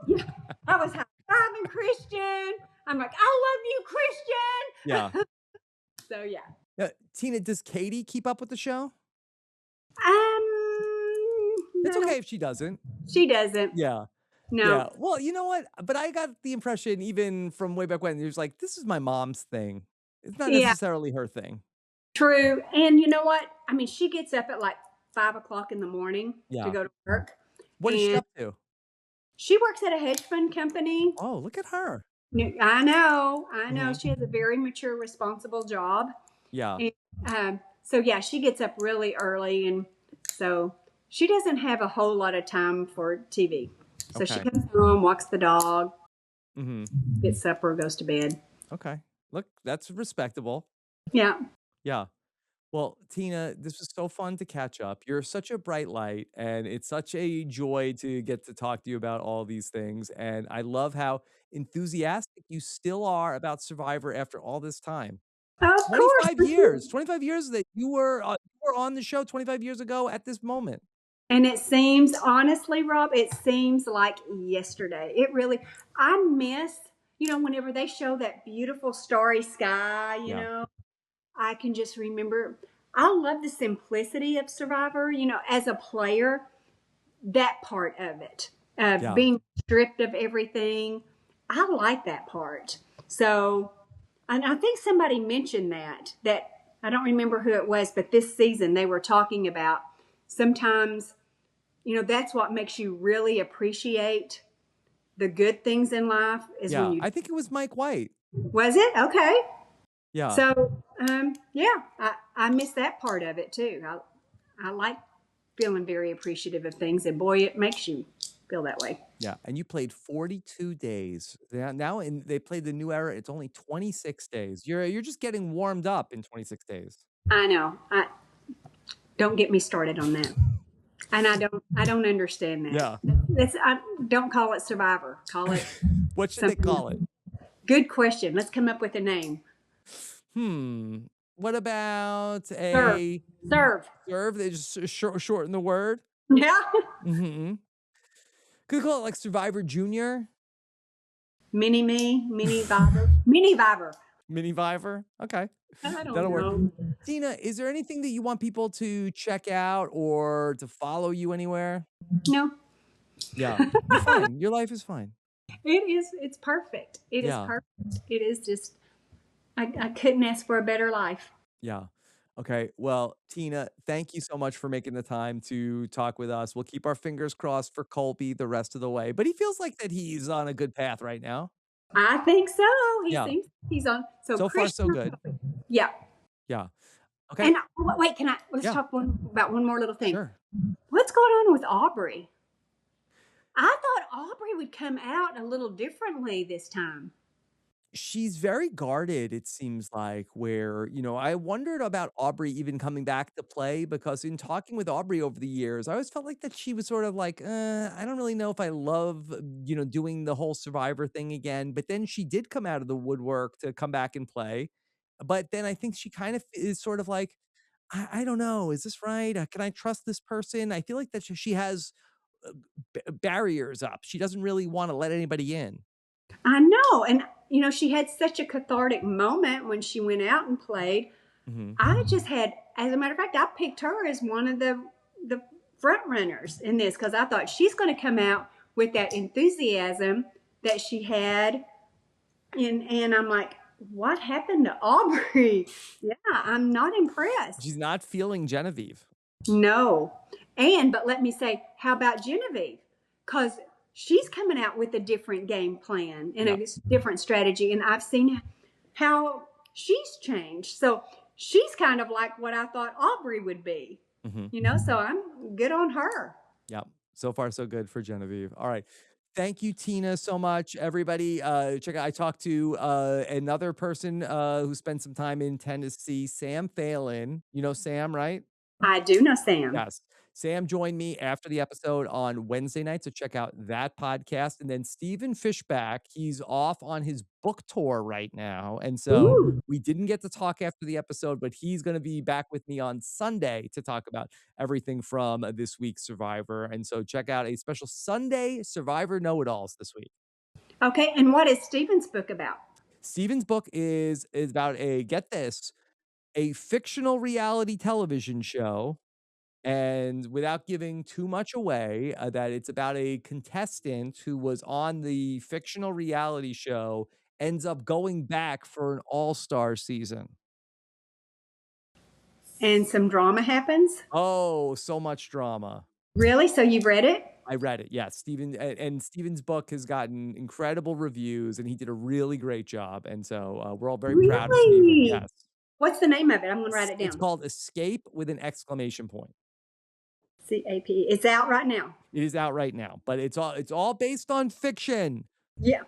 ooh, yeah. I was high-fiving Christian. I'm like, I love you, Christian. Yeah. So yeah. Tina, does Katie keep up with the show? It's okay if she doesn't. She doesn't. Yeah. No. Yeah. Well, you know what? But I got the impression, even from way back when, it was like, this is my mom's thing. It's not necessarily her thing. True. And you know what? I mean, she gets up at like 5 o'clock in the morning to go to work. What is she up to? She works at a hedge fund company. Oh, look at her. I know. She has a very mature, responsible job. Yeah. And, so yeah, she gets up really early, and so she doesn't have a whole lot of time for TV. So she comes home, walks the dog, gets supper, goes to bed. Okay. Look, that's respectable. Yeah. Yeah. Well, Tina, this was so fun to catch up. You're such a bright light, and it's such a joy to get to talk to you about all these things. And I love how enthusiastic you still are about Survivor after all this time. Of 25 years. 25 years that you were on the show 25 years ago at this moment. And it seems, honestly, Rob, it seems like yesterday. It really, I miss, whenever they show that beautiful starry sky, you know, I can just remember, I love the simplicity of Survivor, as a player, that part of it, being stripped of everything. I like that part. So, and I think somebody mentioned that I don't remember who it was, but this season they were talking about sometimes, that's what makes you really appreciate the good things in life is when you. I think it was Mike White. Was it? Okay. Yeah. So, yeah, I missed that part of it too. I like feeling very appreciative of things, and boy, it makes you feel that way. Yeah, and you played 42 days. Now and they played the new era, it's only 26 days. You're just getting warmed up in 26 days. I know. Don't get me started on that. And I don't understand that. Yeah. Don't call it Survivor. Call it What should they call it? Good question. Let's come up with a name. What about Serve. a serve? They just shorten the word. Yeah. Could you call it like Survivor Junior? Mini Viver. Mini Viver. Mini Viver? Okay. I don't That'll know. work. Tina, is there anything that you want people to check out or to follow you anywhere? No. Yeah. You're fine. Your life is fine. It is. It's perfect. It is perfect. It is just, I couldn't ask for a better life. Yeah. Okay. Well, Tina, thank you so much for making the time to talk with us. We'll keep our fingers crossed for Colby the rest of the way, but he feels like that he's on a good path right now. I think so. He Yeah. seems he's on. So far, so good. Yeah. Yeah. Okay. And wait, let's talk about one more little thing. Sure. What's going on with Aubrey? I thought Aubrey would come out a little differently this time. She's very guarded, it seems like, where, I wondered about Aubrey even coming back to play because in talking with Aubrey over the years, I always felt like that she was sort of like, I don't really know if I love, doing the whole Survivor thing again. But then she did come out of the woodwork to come back and play. But then I think she kind of is sort of like, I don't know, is this right? Can I trust this person? I feel like that she has barriers up. She doesn't really want to let anybody in. I know. And, she had such a cathartic moment when she went out and played. I just had, as a matter of fact, I picked her as one of the front runners in this because I thought she's going to come out with that enthusiasm that she had. And I'm like, what happened to Aubrey? Yeah, I'm not impressed. She's not feeling Genevieve. No. But let me say, how about Genevieve? Because she's coming out with a different game plan and a different strategy. And I've seen how she's changed. So she's kind of like what I thought Aubrey would be, so I'm good on her. Yeah. So far, so good for Genevieve. All right. Thank you, Tina, so much. Everybody, check out, I talked to another person who spent some time in Tennessee, Sam Phelan. You know Sam, right? I do know Sam. Yes. Sam joined me after the episode on Wednesday night, so check out that podcast. And then Stephen Fishback, he's off on his book tour right now. And so we didn't get to talk after the episode, but he's going to be back with me on Sunday to talk about everything from this week's Survivor. And so check out a special Sunday Survivor Know-It-Alls this week. Okay, and what is Stephen's book about? Stephen's book is about get this, a fictional reality television show. And without giving too much away, that it's about a contestant who was on the fictional reality show, ends up going back for an all-star season. And some drama happens? Oh, so much drama. Really? So you've read it? I read it, yes. Stephen's book has gotten incredible reviews, and he did a really great job. And so we're all very proud of Stephen. Yes. What's the name of it? I'm going to write it down. It's called Escape with an exclamation point. CAP. It's out right now. It is out right now, but it's all based on fiction. Yeah.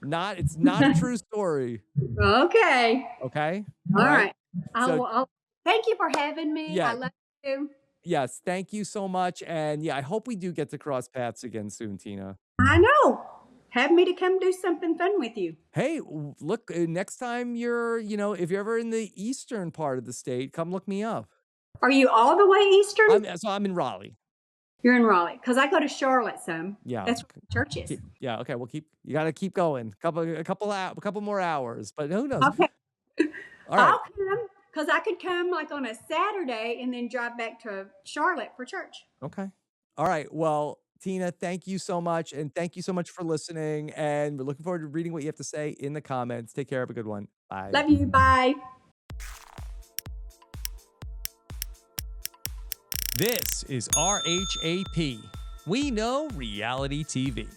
It's not a true story. Okay. Okay. All right. I'll thank you for having me. Yeah. I love you. Yes, thank you so much. And yeah, I hope we do get to cross paths again soon, Tina. I know. Have me to come do something fun with you. Hey, look, next time you're, if you're ever in the eastern part of the state, come look me up. Are you all the way eastern? I'm in Raleigh. You're in Raleigh, because I go to Charlotte some. Yeah, that's where the church is. Yeah, okay. Well, you got to keep going. A couple more hours, but who knows? Okay. All right. I'll come, because I could come like on a Saturday and then drive back to Charlotte for church. Okay. All right. Well, Tina, thank you so much, and thank you so much for listening. And we're looking forward to reading what you have to say in the comments. Take care. Have a good one. Bye. Love you. Bye. This is RHAP. We know reality TV.